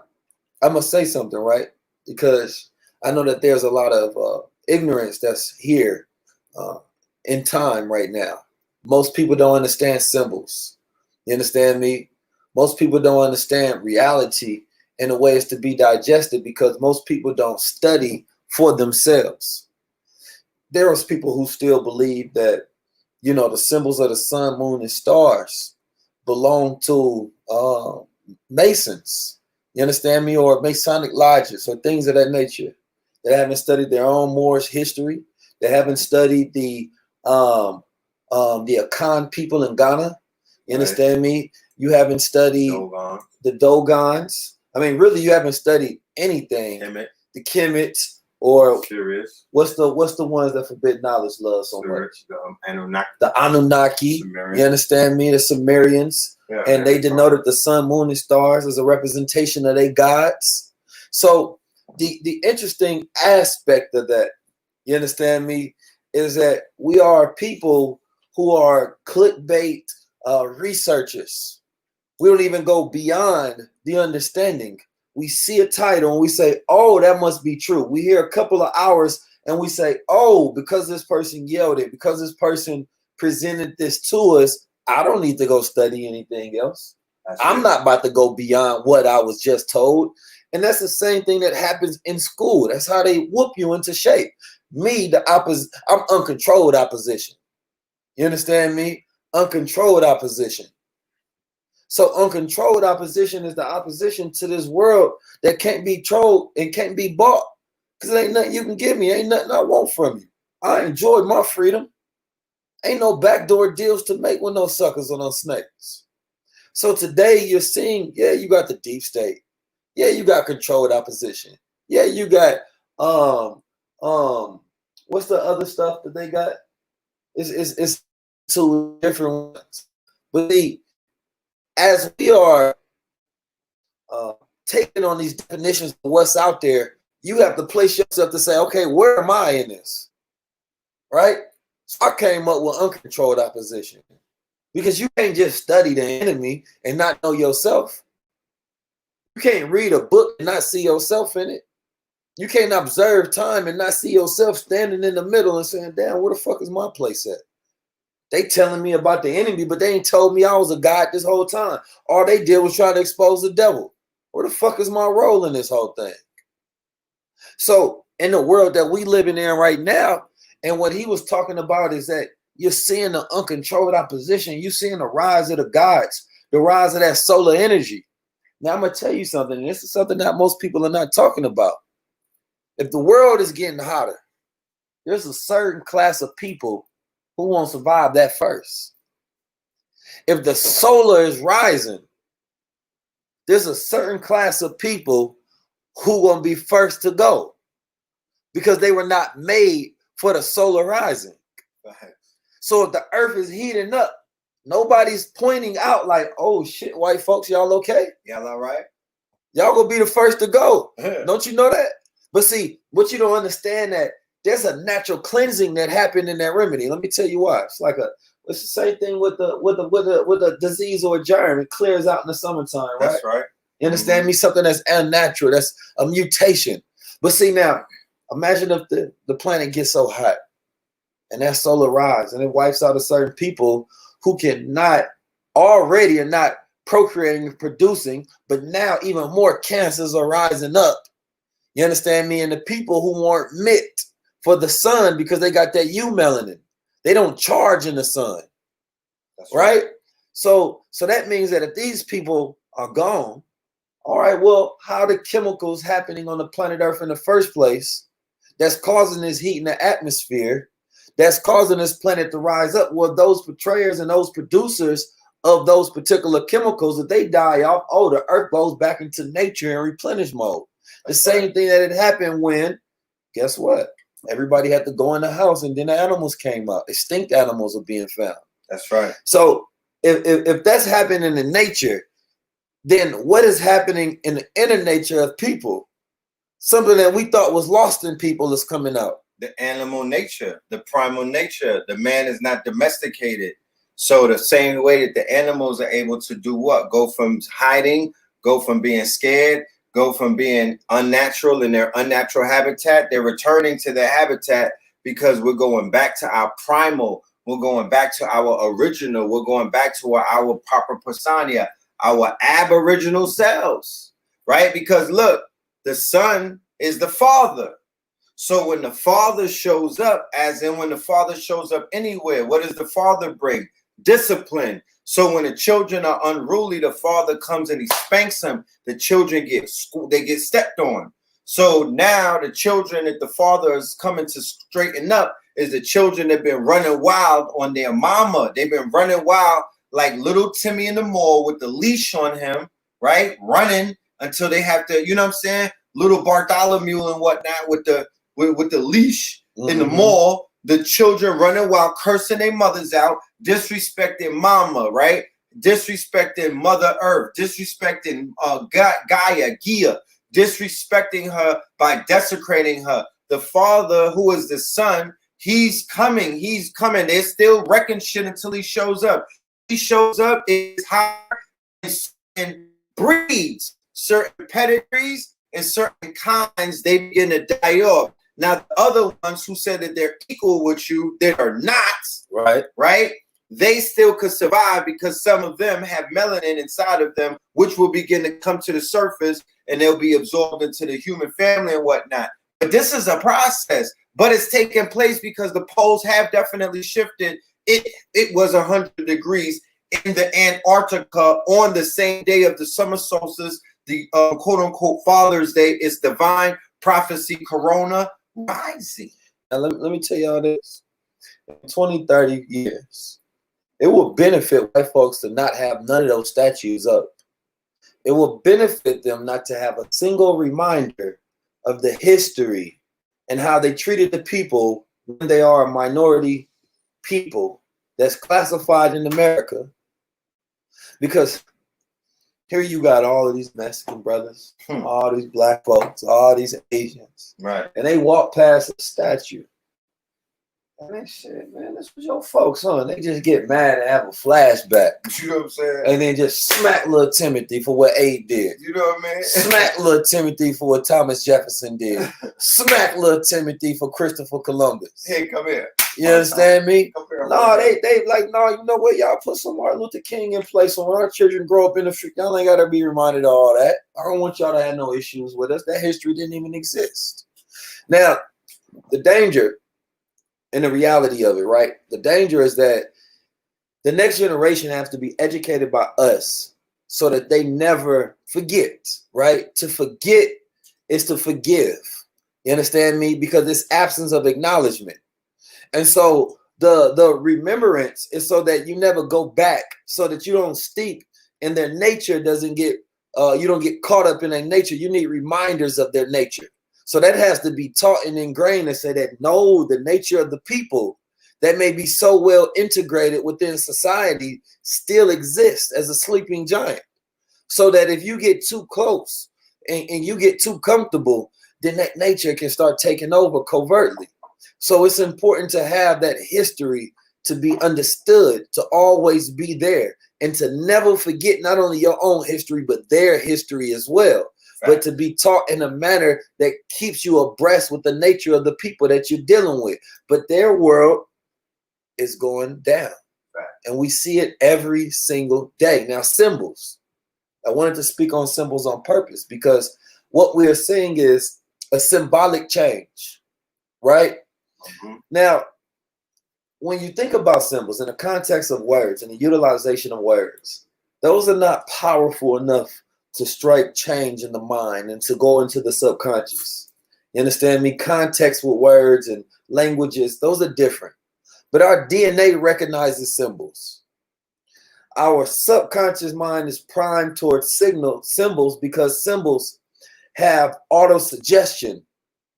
I'm going to say something, right? Because I know that there's a lot of ignorance that's here in time right now. Most people don't understand symbols. You understand me? Most people don't understand reality in a way it's to be digested, because most people don't study for themselves. There are people who still believe that, you know, the symbols of the sun, moon, and stars belong to Masons. You understand me? Or Masonic lodges or things of that nature. They haven't studied their own Moorish history. They haven't studied the Akan people in Ghana. You understand me? You haven't studied the Dogons. I mean, really, you haven't studied anything. The Kemets, or what's the ones that forbid knowledge love so much? The Anunnaki. You understand me? The Sumerians. Yeah, and they denoted the sun, moon, and stars as a representation of their gods. So the interesting aspect of that, you understand me, is that we are people who are clickbait researchers. We don't even go beyond the understanding. We see a title and we say, oh, that must be true. We hear a couple of hours and we say, oh, because this person yelled it, because this person presented this to us, I don't need to go study anything else. I'm not about to go beyond what I was just told. And that's the same thing that happens in school. That's how they whoop you into shape. Me, I'm uncontrolled opposition. You understand me? Uncontrolled opposition. So uncontrolled opposition is the opposition to this world that can't be controlled and can't be bought. Because ain't nothing you can give me. Ain't nothing I want from you. I enjoyed my freedom. Ain't no backdoor deals to make with no suckers or no snakes. So today you're seeing, yeah, you got the deep state. Yeah, you got controlled opposition. Yeah, you got what's the other stuff that they got? It's two different ones. But as we are taking on these definitions of what's out there, you have to place yourself to say, okay, where am I in this? Right? So I came up with uncontrolled opposition, because you can't just study the enemy and not know yourself. You can't read a book and not see yourself in it. You can't observe time and not see yourself standing in the middle and saying, damn, where the fuck is my place at? They telling me about the enemy, but they ain't told me I was a god this whole time. All they did was try to expose the devil. Where the fuck is my role in this whole thing? So in the world that we living in right now, and what he was talking about is that you're seeing the uncontrolled opposition. You're seeing the rise of the gods, the rise of that solar energy. Now I'm going to tell you something. And this is something that most people are not talking about. If the world is getting hotter, there's a certain class of people who won't survive that first. If the solar is rising, there's a certain class of people who won't be first to go. because they were not made for the solar rising. Right. So if the earth is heating up, nobody's pointing out like, oh shit, white folks, y'all okay? Y'all all right? Y'all gonna be the first to go. Don't you know that? But see, what you don't understand, that there's a natural cleansing that happened in that remedy. Let me tell you why. It's the same thing with a disease or a germ. It clears out in the summertime, right? That's right. You understand me? Something that's unnatural. That's a mutation. But see now, imagine if the planet gets so hot and that solar rise and it wipes out a certain people who cannot already are not procreating and producing, but now even more cancers are rising up. You understand me? And the people who weren't meant for the sun because they got that melanin, they don't charge in the sun. That's right? So that means that if these people are gone, all right, well, how are the chemicals happening on the planet Earth in the first place that's causing this heat in the atmosphere, that's causing this planet to rise up? Well, those portrayers and those producers of those particular chemicals, if they die off, oh, the earth goes back into nature and replenish mode. The same thing that had happened when, guess what? Everybody had to go in the house and then the animals came out. Extinct animals are being found. That's right. So if that's happening in nature, then what is happening in the inner nature of people? Something that we thought was lost in people is coming out. The animal nature, the primal nature. The man is not domesticated. So the same way that the animals are able to do what? Go from hiding, go from being scared, go from being unnatural in their unnatural habitat. They're returning to their habitat because we're going back to our primal. We're going back to our original. We're going back to our proper persona, our aboriginal selves, right? Because look, the son is the father. So when the father shows up, as in when the father shows up anywhere, what does the father bring? Discipline. So when the children are unruly, the father comes and he spanks them. The children get stepped on. So now the children that the father is coming to straighten up is the children that have been running wild on their mama. They've been running wild like little Timmy in the mall with the leash on him, right? Running until they have to, you know what I'm saying? Little Bartholomew and whatnot with the leash in the mall. The children running wild, cursing their mothers out, disrespecting mama, right? Disrespecting Mother Earth, disrespecting Gaia, disrespecting her by desecrating her. The father, who is the son, he's coming. They're still wrecking shit until he shows up. He shows up, is higher and breeds certain pedigrees and certain kinds, they begin to die off. Now, the other ones who said that they're equal with you, that are not, right? They still could survive because some of them have melanin inside of them, which will begin to come to the surface and they'll be absorbed into the human family and whatnot. But this is a process, but it's taking place because the poles have definitely shifted. It was 100 degrees in the Antarctica on the same day of the summer solstice, the quote unquote Father's Day. It's divine prophecy, Corona rising. Now, let me tell y'all this. In 20, 30 years, it will benefit white folks to not have none of those statues up. It will benefit them not to have a single reminder of the history and how they treated the people when they are a minority people that's classified in America. Because here you got all of these Mexican brothers, all these black folks, all these Asians. Right. And they walk past a statue. And they said, man, this was your folks, huh? They just get mad and have a flashback. You know what I'm saying? And then just smack little Timothy for what Abe did. You know what I mean? Smack little Timothy for what Thomas Jefferson did. Smack little Timothy for Christopher Columbus. Hey, come here. You understand me? Come here. No, they like, no, you know what? Y'all put some Martin Luther King in place. So when our children grow up in the street, y'all ain't got to be reminded of all that. I don't want y'all to have no issues with us. That history didn't even exist. Now, the danger and the reality of it, right? The danger is that the next generation has to be educated by us so that they never forget, right? To forget is to forgive. You understand me? Because it's absence of acknowledgement. And so the remembrance is so that you never go back, so that you don't steep in their nature, doesn't get, you don't get caught up in their nature. You need reminders of their nature. So that has to be taught and ingrained and say that no, the nature of the people that may be so well integrated within society still exists as a sleeping giant. So that if you get too close and you get too comfortable, then that nature can start taking over covertly. So it's important to have that history to be understood, to always be there, and to never forget not only your own history, but their history as well. Right. But to be taught in a manner that keeps you abreast with the nature of the people that you're dealing with. But their world is going down. Right. And we see it every single day. Now, symbols. I wanted to speak on symbols on purpose because what we are seeing is a symbolic change, right? Mm-hmm. Now, when you think about symbols in the context of words and the utilization of words, those are not powerful enough to strike change in the mind and to go into the subconscious. You understand me? Context with words and languages, those are different. But our DNA recognizes symbols. Our subconscious mind is primed towards symbols because symbols have auto-suggestion,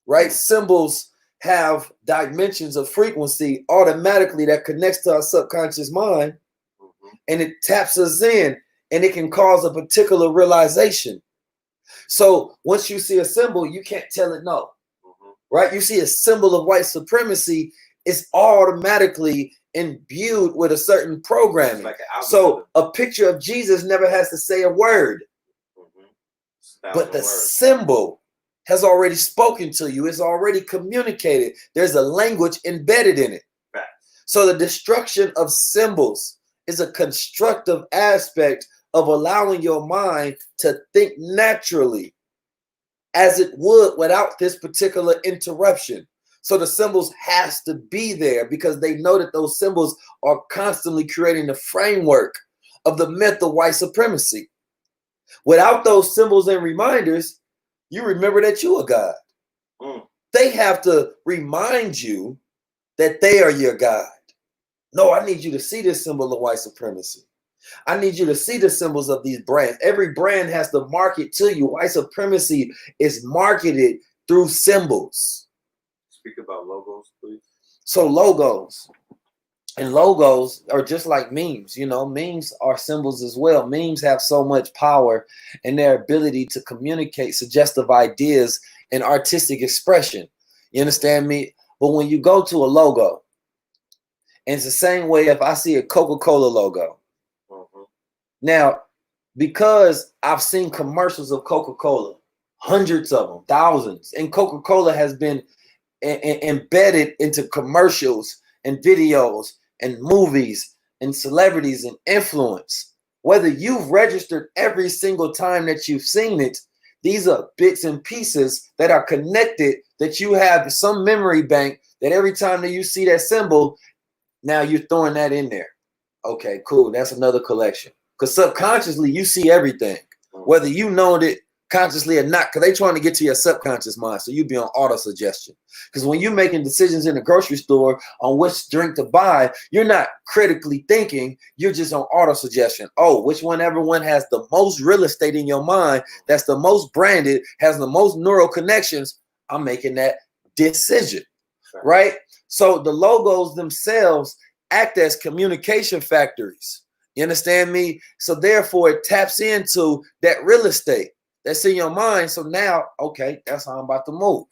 right? Symbols have dimensions of frequency automatically that connects to our subconscious mind, and it taps us in, and it can cause a particular realization. So once you see a symbol, you can't tell it no, right? You see a symbol of white supremacy, it's automatically imbued with a certain programming. Like so a picture of Jesus never has to say a word, but the symbol has already spoken to you. It's already communicated. There's a language embedded in it. Right. So the destruction of symbols is a constructive aspect of allowing your mind to think naturally as it would without this particular interruption. So the symbols has to be there because they know that those symbols are constantly creating the framework of the myth of white supremacy. Without those symbols and reminders, you remember that you are God. They have to remind you that they are your God. No, I need you to see this symbol of white supremacy. I need you to see the symbols of these brands. Every brand has to market to you. White supremacy is marketed through symbols. Speak about logos, please. So logos. And logos are just like memes. You know, memes are symbols as well. Memes have so much power in their ability to communicate suggestive ideas and artistic expression. You understand me? But when you go to a logo, and it's the same way if I see a Coca-Cola logo. Now, because I've seen commercials of Coca-Cola, hundreds of them, thousands, and Coca-Cola has been embedded into commercials and videos and movies and celebrities and influence. Whether you've registered every single time that you've seen it, these are bits and pieces that are connected that you have some memory bank that every time that you see that symbol, now you're throwing that in there. Okay, cool. That's another collection. Because subconsciously you see everything, whether you know it consciously or not, because they're trying to get to your subconscious mind. So you be on auto suggestion. Because when you're making decisions in the grocery store on which drink to buy, you're not critically thinking, you're just on auto suggestion. Oh, which one everyone has the most real estate in your mind, that's the most branded, has the most neural connections, I'm making that decision, right? So the logos themselves act as communication factories. You understand me? So therefore it taps into that real estate that's in your mind. So now, okay, that's how I'm about to move.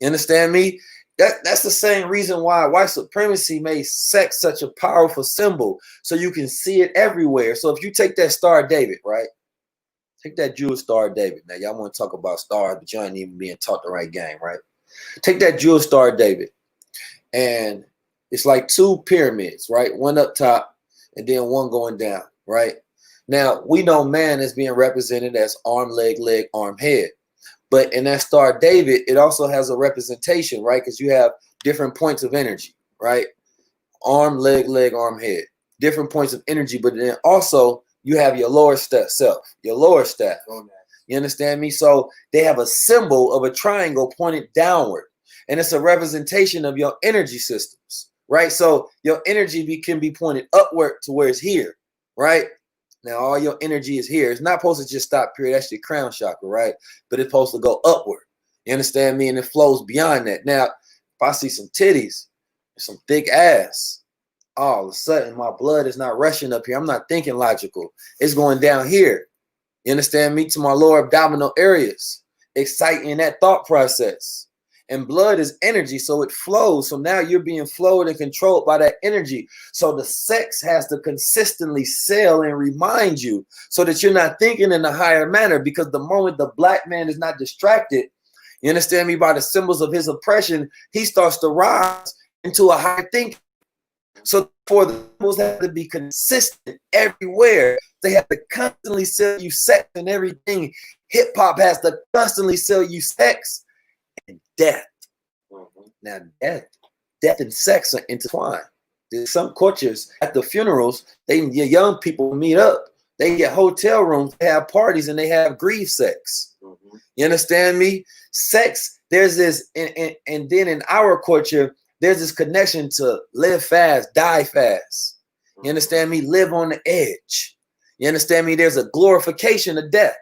You understand me? That's the same reason why white supremacy made sex such a powerful symbol. So you can see it everywhere. So if you take that Star of David, right? Take that Jewish Star of David. Now y'all want to talk about stars, but you ain't even being taught the right game, right? Take that Jewish Star of David. And it's like two pyramids, right? One up top and then one going down, right? Now, we know man is being represented as arm, leg, arm, head. But in that Star of David, it also has a representation, right? Because you have different points of energy, right? Arm, leg, arm, head. Different points of energy, but then also you have your lower self, your lower staff. You understand me? So they have a symbol of a triangle pointed downward. And it's a representation of your energy systems, right? So your energy can be pointed upward to where it's here, right? Now, all your energy is here. It's not supposed to just stop, period. That's your crown chakra, right? But it's supposed to go upward. You understand me? And it flows beyond that. Now, if I see some titties and some thick ass, all of a sudden my blood is not rushing up here. I'm not thinking logical. It's going down here. You understand me? To my lower abdominal areas, exciting that thought process. And blood is energy, so it flows. So now you're being flowed and controlled by that energy. So the sex has to consistently sell and remind you so that you're not thinking in a higher manner, because the moment the black man is not distracted, you understand me, by the symbols of his oppression, he starts to rise into a higher thinking. So therefore, the symbols have to be consistent everywhere. They have to constantly sell you sex and everything. Hip hop has to constantly sell you sex and death. Now, death and sex are intertwined. There's some cultures at the funerals, the young people meet up. They get hotel rooms, they have parties, and they have grief sex. You understand me? Sex, there's this, and then in our culture, there's this connection to live fast, die fast. You understand me? Live on the edge. You understand me? There's a glorification of death.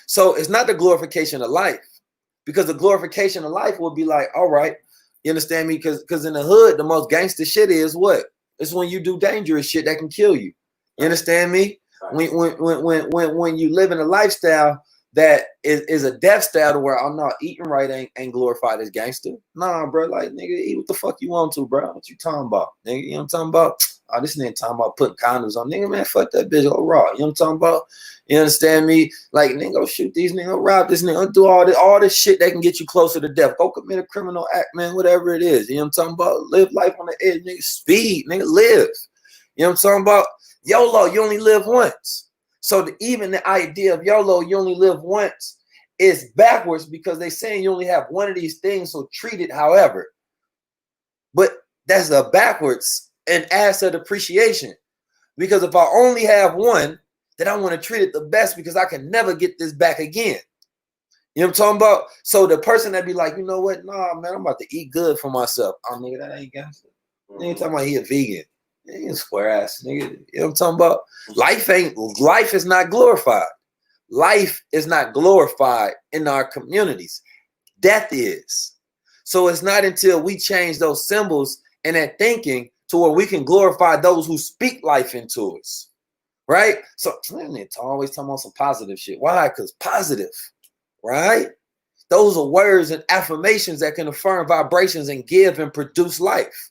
So it's not the glorification of life, because the glorification of life will be like, all right, you understand me? Because in the hood, the most gangster shit is what? It's when you do dangerous shit that can kill you. You understand me? When you live in a lifestyle that is a death style to where I'm not eating right ain't glorified as gangster. Nah, bro, like, nigga, eat what the fuck you want to, bro. What you talking about? Nigga, you know what I'm talking about? Oh, this nigga talking about putting condoms on. Nigga, man, fuck that bitch, go raw. You know what I'm talking about? You understand me? Like, nigga, go shoot these niggas, rob this nigga, do all this shit that can get you closer to death. Go commit a criminal act, man, whatever it is. You know what I'm talking about? Live life on the edge, nigga. Speed, nigga, live. You know what I'm talking about? YOLO, you only live once. So even the idea of YOLO, you only live once, is backwards, because they're saying you only have one of these things, so treat it however. But that's a backwards and asset appreciation. Because if I only have one, then I want to treat it the best, because I can never get this back again. You know what I'm talking about? So the person that be like, you know what? Nah, man, I'm about to eat good for myself. Oh, nigga, that ain't gangster. Nigga talking about he a vegan. He a square ass nigga. You know what I'm talking about? Life is not glorified. Life is not glorified in our communities. Death is. So it's not until we change those symbols and that thinking to where we can glorify those who speak life into us. Right? So it's always talking about some positive shit. Why? Because positive, right? Those are words and affirmations that can affirm vibrations and give and produce life.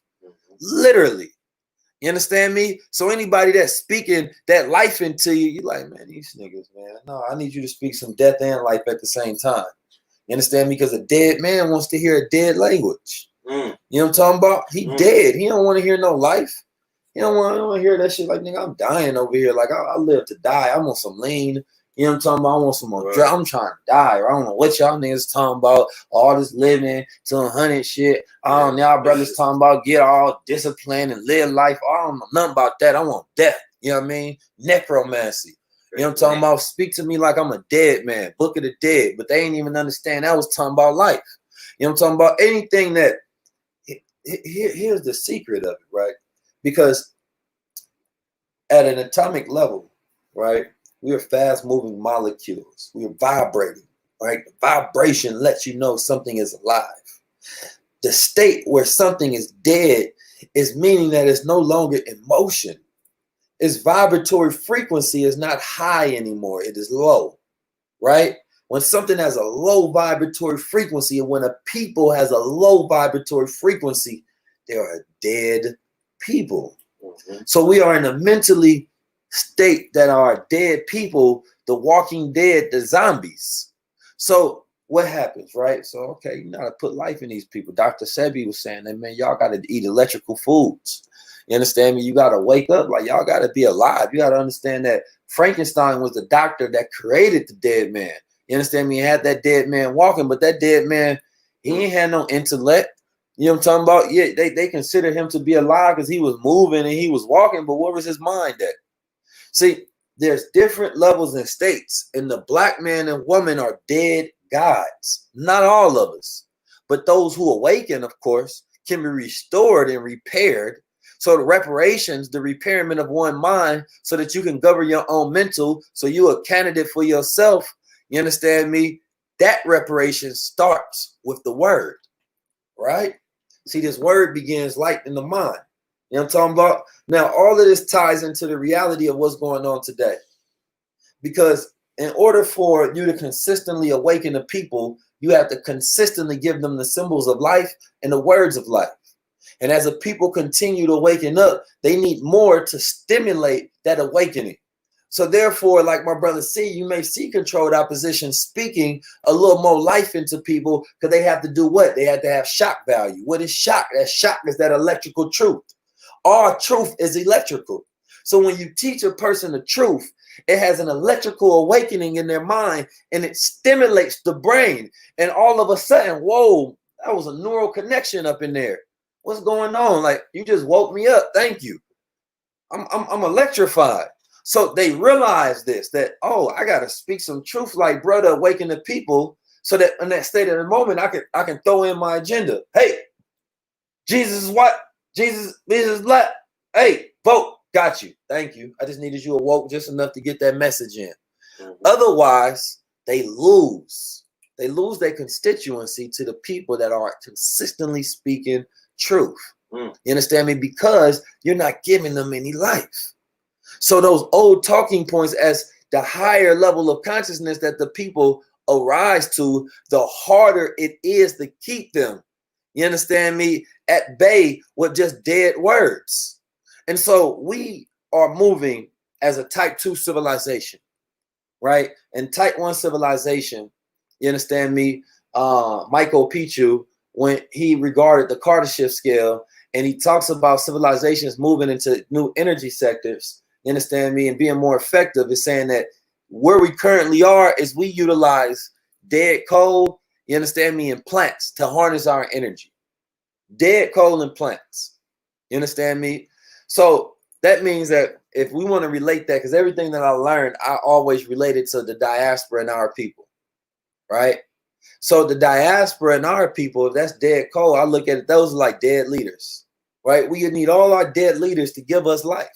Literally. You understand me? So anybody that's speaking that life into you, you're like, man, these niggas, man. No, I need you to speak some death and life at the same time. You understand me? Because a dead man wants to hear a dead language. You know what I'm talking about? He dead. He don't want to hear no life. He don't want to hear that shit like, nigga, I'm dying over here. Like, I live to die. I want some lean. You know what I'm talking about? I want some more drugs. I'm trying to die. I don't know what y'all niggas talking about. All this living to 100 shit. I don't know. Y'all brothers talking about get all disciplined and live life. I don't know nothing about that. I want death. You know what I mean? Necromancy. You know what I'm talking about? Speak to me like I'm a dead man. Book of the dead. But they ain't even understand that was talking about life. You know what I'm talking about? Anything that... Here's the secret of it, right? Because at an atomic level, right, we are fast-moving molecules. We are vibrating, right? The vibration lets you know something is alive. The state where something is dead is meaning that it's no longer in motion. Its vibratory frequency is not high anymore. It is low, right? When something has a low vibratory frequency, and when a people has a low vibratory frequency, they are dead people. So we are in a mentally state that are dead people, the walking dead, the zombies. So what happens, right? So, okay, you gotta put life in these people. Dr. Sebi was saying that, man, y'all gotta eat electrical foods. You understand me? You gotta wake up, like y'all gotta be alive. You gotta understand that Frankenstein was the doctor that created the dead man. You understand me? He had that dead man walking, but that dead man, he ain't had no intellect. You know what I'm talking about? Yeah, they consider him to be alive because he was moving and he was walking, but where was his mind at? See, there's different levels and states, and the black man and woman are dead gods. Not all of us, but those who awaken, of course, can be restored and repaired. So the reparations, the repairment of one mind, so that you can govern your own mental, so you're a candidate for yourself. You understand me? that reparation starts with the word, right? See, this word begins light in the mind. You know what I'm talking about? Now, all of this ties into the reality of what's going on today. Because in order for you to consistently awaken the people, you have to consistently give them the symbols of life and the words of life. And as the people continue to waken up, they need more to stimulate that awakening. So therefore, like my brother C, you may see controlled opposition speaking a little more life into people because they have to do what? They have to have shock value. What is shock? That shock is that electrical truth. All truth is electrical. So when you teach a person the truth, it has an electrical awakening in their mind and it stimulates the brain. And all of a sudden, whoa, that was a neural connection up in there. What's going on? Like, you just woke me up. Thank you. I'm electrified. So they realize this, that, oh, I got to speak some truth like brother, awaken the people so that in that state of the moment, I can throw in my agenda. Hey, Jesus is what? Jesus is black. Hey, vote. Got you. Thank you. I just needed you awoke just enough to get that message in. Otherwise, they lose. They lose their constituency to the people that are consistently speaking truth. You understand me? Because you're not giving them any life. So those old talking points, as the higher level of consciousness that the people arise to, the harder it is to keep them, you understand me, at bay with just dead words. And so we are moving as a type 2 civilization, right? And type 1 civilization, you understand me, Michael Pichu, when he regarded the Carter shift scale, and he talks about civilizations moving into new energy sectors, you understand me, and being more effective, is saying that where we currently are is we utilize dead coal, you understand me, and plants to harness our energy. Dead coal and plants. You understand me? So that means that if we want to relate that, because everything that I learned, I always related to the diaspora and our people, right? So the diaspora and our people, if that's dead coal, I look at it, those are like dead leaders, right? We need all our dead leaders to give us life.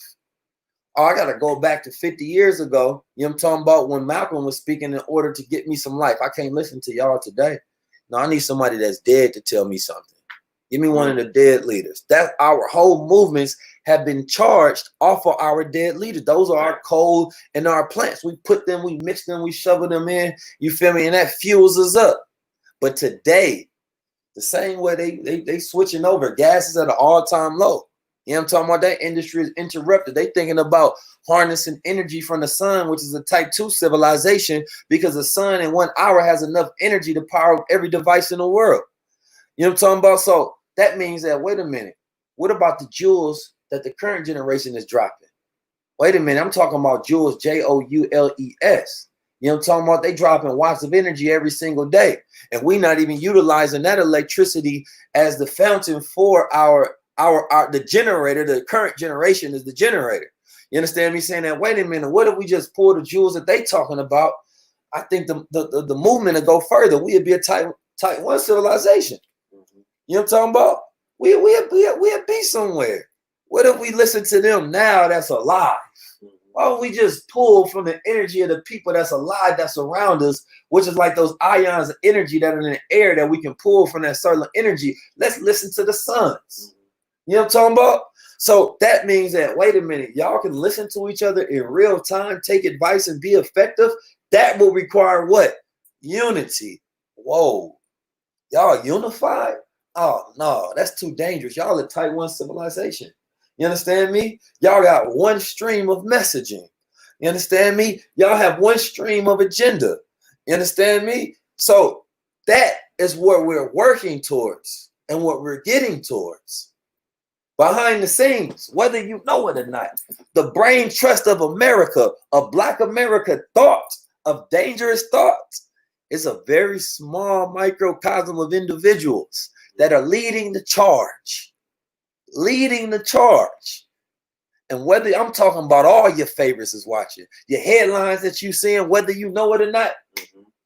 Oh, I got to go back to 50 years ago. You know what I'm talking about? When Malcolm was speaking in order to get me some life. I can't listen to y'all today. No, I need somebody that's dead to tell me something. Give me one of the dead leaders. That our whole movements have been charged off of our dead leaders. Those are our coal and our plants. We put them, we mix them, we shovel them in. You feel me? And that fuels us up. But today, the same way they switching over. Gas is at an all-time low. You know what I'm talking about? That industry is interrupted. They thinking about harnessing energy from the sun, which is a type 2 civilization, because the sun in 1 hour has enough energy to power every device in the world. You know what I'm talking about? So that means that, wait a minute, what about the jewels that the current generation is dropping? Wait a minute, I'm talking about joules, Joules. You know what I'm talking about? They dropping watts of energy every single day. And we're not even utilizing that electricity as the fountain for the generator. The current generation is the generator. You understand me saying that? Wait a minute, what if we just pull the joules that they talking about? I think the movement will go further. We'd be a type 1 civilization. You know what I'm talking about? We'll be somewhere. What if we listen to them now that's alive? Why don't we just pull from the energy of the people that's alive, that's around us, which is like those ions of energy that are in the air that we can pull from that certain energy? Let's listen to the suns. You know what I'm talking about? So that means that, wait a minute, y'all can listen to each other in real time, take advice, and be effective. That will require what? Unity. Whoa. Y'all unified? Oh, no, that's too dangerous. Y'all a type 1 civilization. You understand me? Y'all got one stream of messaging. You understand me? Y'all have one stream of agenda. You understand me? So that is what we're working towards and what we're getting towards. Behind the scenes, whether you know it or not, the brain trust of America, of Black America thought, of dangerous thoughts, is a very small microcosm of individuals that are leading the charge. Leading the charge. And whether I'm talking about all your favorites is watching, your headlines that you seeing, whether you know it or not,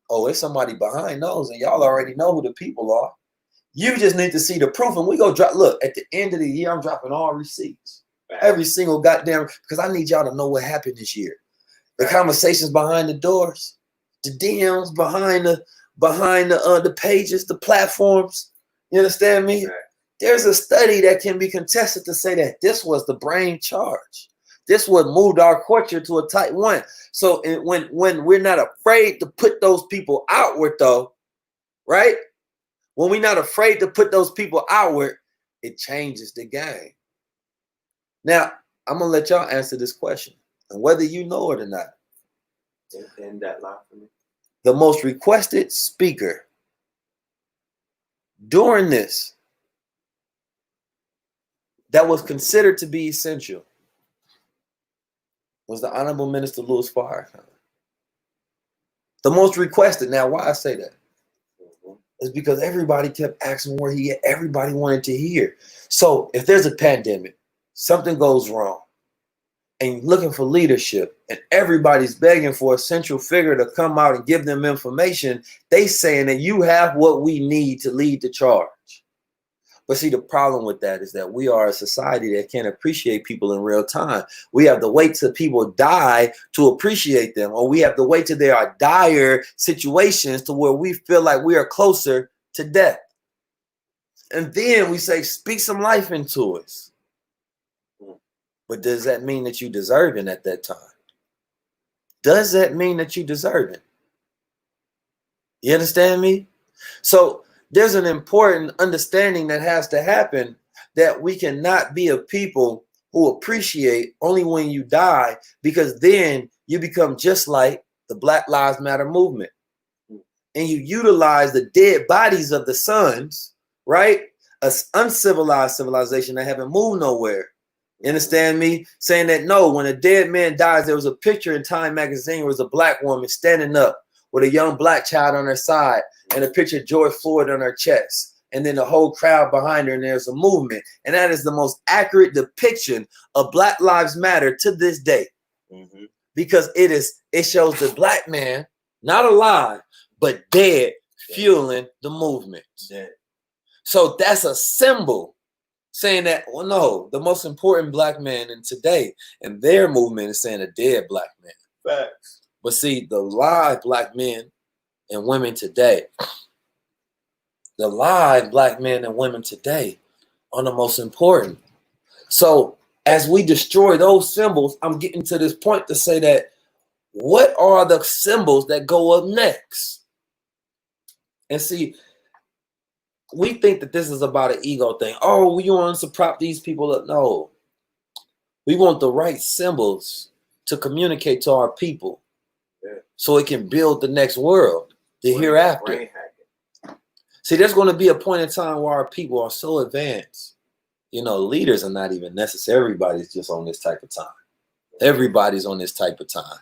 oh, it's somebody behind those, and y'all already know who the people are. You just need to see the proof, and we go drop. Look, at the end of the year, I'm dropping all receipts, every single goddamn, because I need y'all to know what happened this year. The conversations behind the doors, the DMs behind behind the pages, the platforms. You understand me? Right. There's a study that can be contested to say that this was the brain charge. This what moved our culture to a type 1. So when we're not afraid to put those people outward, though, right? When we're not afraid to put those people outward, it changes the game. Now, I'm gonna let y'all answer this question, and whether you know it or not. End that line for me. The most requested speaker during this that was considered to be essential was the Honorable Minister Louis Farrakhan. The most requested. Now, why I say that is because everybody kept asking where he at. Everybody wanted to hear. So if there's a pandemic, something goes wrong, and you're looking for leadership, and everybody's begging for a central figure to come out and give them information, they saying that you have what we need to lead the charge. But see, the problem with that is that we are a society that can't appreciate people in real time. We have to wait till people die to appreciate them, or we have to wait till there are dire situations to where we feel like we are closer to death. And then we say, speak some life into us. But does that mean that you deserve it at that time? Does that mean that you deserve it? You understand me? So there's an important understanding that has to happen, that we cannot be a people who appreciate only when you die, because then you become just like the Black Lives Matter movement. And you utilize the dead bodies of the sons, right? An uncivilized civilization that haven't moved nowhere. You understand me? Saying that no, when a dead man dies, there was a picture in Time magazine, where was a black woman standing up with a young black child on her side and a picture of George Floyd on her chest. And then the whole crowd behind her, and there's a movement. And that is the most accurate depiction of Black Lives Matter to this day. Because it shows the black man, not alive, but dead, fueling the movement. So that's a symbol saying that, well, no, the most important black man in today and their movement is saying a dead black man. Facts. But see, the live black men and women today, the live black men and women today are the most important. So as we destroy those symbols, I'm getting to this point to say that what are the symbols that go up next? And see, we think that this is about an ego thing. Oh, we want to prop these people up. No. We want the right symbols to communicate to our people so it can build the next world, the hereafter. See, there's going to be a point in time where our people are so advanced. You know, leaders are not even necessary. Everybody's just on this type of time. Everybody's on this type of time.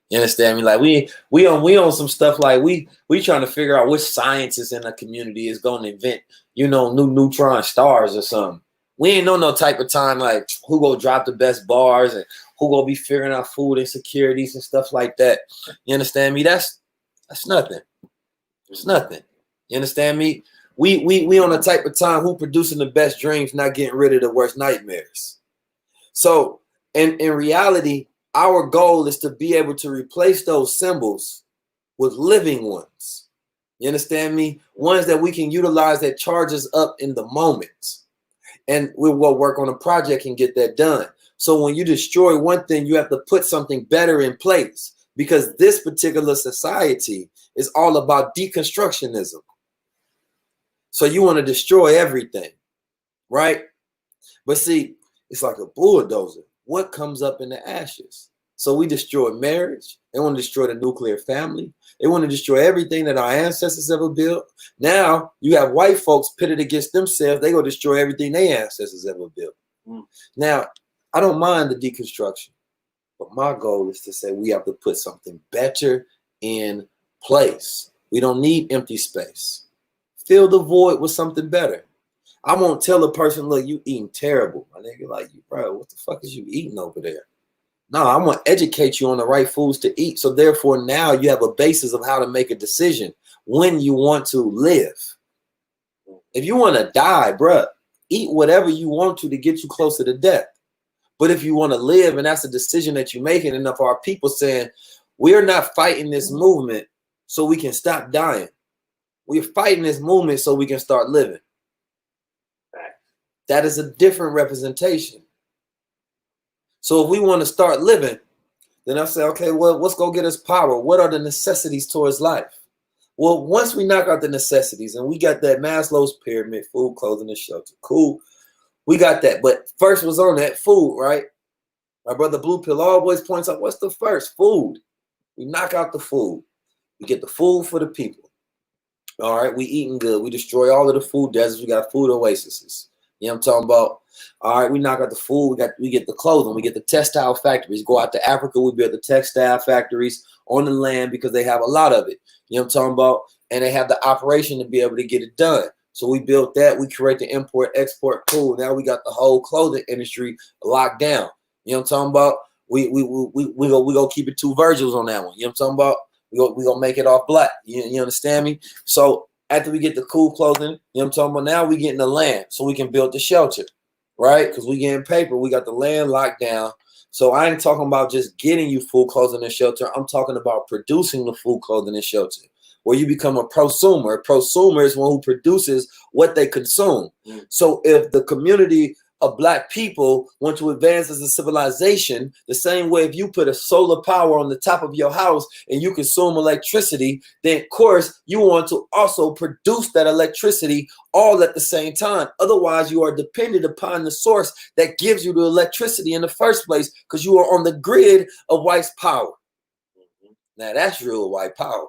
You understand me? Like we on some stuff, like we trying to figure out which scientists in the community is going to invent, you know, new neutron stars or something. We ain't on no type of time like who go drop the best bars and who gonna be figuring out food insecurities and stuff like that. You understand me? That's nothing. It's nothing. You understand me? We on a type of time who producing the best dreams, not getting rid of the worst nightmares. So in reality, our goal is to be able to replace those symbols with living ones. You understand me? Ones that we can utilize that charge us up in the moment. And we will work on a project and get that done. So when you destroy one thing, you have to put something better in place, because this particular society is all about deconstructionism. So you want to destroy everything, right? But see, it's like a bulldozer. What comes up in the ashes? So we destroy marriage. They want to destroy the nuclear family. They want to destroy everything that our ancestors ever built. Now you have white folks pitted against themselves. They go destroy everything their ancestors ever built. Now, I don't mind the deconstruction, but my goal is to say we have to put something better in place. We don't need empty space. Fill the void with something better. I won't tell a person, look, you eating terrible. My nigga, like, bro, what the fuck is you eating over there? No, I'm going to educate you on the right foods to eat. So therefore, now you have a basis of how to make a decision when you want to live. If you want to die, bruh, eat whatever you want to get you closer to death. But if you want to live, and that's a decision that you're making, and of our people saying, we're not fighting this movement so we can stop dying. We're fighting this movement so we can start living. That is a different representation. So if we want to start living, then I say, okay, well, what's going to get us power? What are the necessities towards life? Well, once we knock out the necessities and we got that Maslow's pyramid, food, clothing, and shelter. Cool. We got that. But first was on that food, right? My brother Blue Pill always points out, what's the first? Food. We knock out the food. We get the food for the people. All right, we eating good. We destroy all of the food deserts. We got food oases. You know what I'm talking about? All right, we knock out the food. We get the clothing. We get the textile factories. Go out to Africa. We build the textile factories on the land because they have a lot of it. You know what I'm talking about? And they have the operation to be able to get it done. So we built that. We create the import-export. Cool. Now we got the whole clothing industry locked down. You know what I'm talking about? We go keep it 2 Virgils on that one. You know what I'm talking about? We gonna make it off black. You understand me? So after we get the cool clothing, you know what I'm talking about? Now we getting the land so we can build the shelter, right? Because we getting paper. We got the land locked down. So I ain't talking about just getting you food, clothing, and shelter. I'm talking about producing the food, clothing, and shelter, where you become a prosumer. A prosumer is one who produces what they consume. So if the community of black people want to advance as a civilization, the same way if you put a solar power on the top of your house and you consume electricity, then of course you want to also produce that electricity all at the same time. Otherwise, you are dependent upon the source that gives you the electricity in the first place because you are on the grid of white power. Now that's real white power.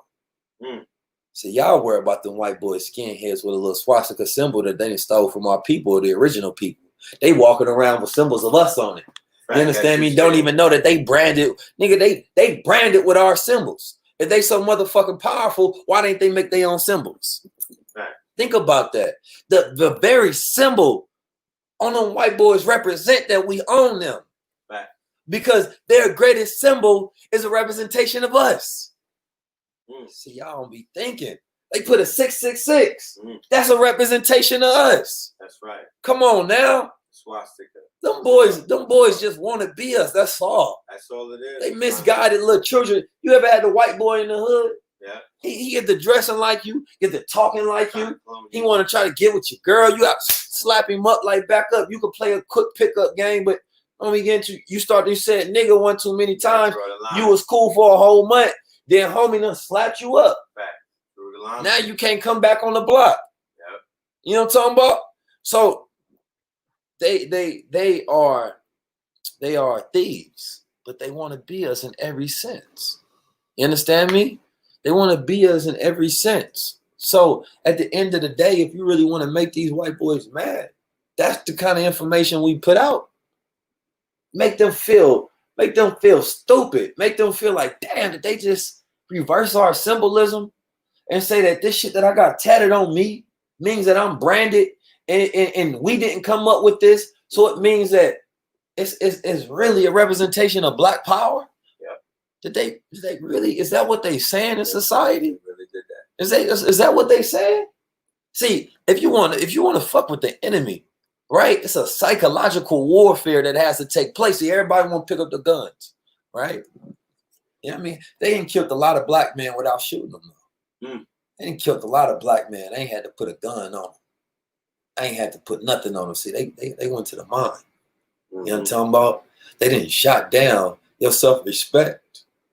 See, y'all worry about them white boys skinheads with a little swastika symbol that they stole from our people, the original people. They walking around with symbols of us on it. You understand me? Don't even know that they branded, nigga, they branded with our symbols. If they so motherfucking powerful, why didn't they make their own symbols? Right. Think about that. The very symbol on them white boys represent that we own them. Right. Because their greatest symbol is a representation of us. See, y'all don't be thinking. They put a 666. That's a representation of us. That's right. Come on now. Swastika. Them boys just want to be us. That's all. That's all it is. They misguided little children. You ever had the white boy in the hood? Yeah. He get the dressing like you, get the talking like you. He want to try to get with your girl. You got to slap him up like back up. You can play a quick pickup game, but when we get to you said nigga one too many times. You was cool for a whole month. Then homie done slapped you up. Back. Now you can't come back on the block. Yep. You know what I'm talking about? So they are thieves, but they want to be us in every sense. You understand me? They want to be us in every sense. So at the end of the day, if you really want to make these white boys mad, that's the kind of information we put out. Make them feel stupid. Make them feel like, damn, did they just reverse our symbolism and say that this shit that I got tatted on me means that I'm branded and we didn't come up with this. So it means that it's really a representation of black power. Did they really? Is that what they saying in society? They really did that. Is that what they saying? See, if you want to fuck with the enemy, right? It's a psychological warfare that has to take place. See, everybody want to pick up the guns, right? You know what I mean? They ain't killed a lot of black men without shooting them. They ain't killed a lot of black men. They ain't had to put a gun on them. I ain't had to put nothing on them. See, they went to the mine. You know what I'm talking about? They didn't shot down your self-respect.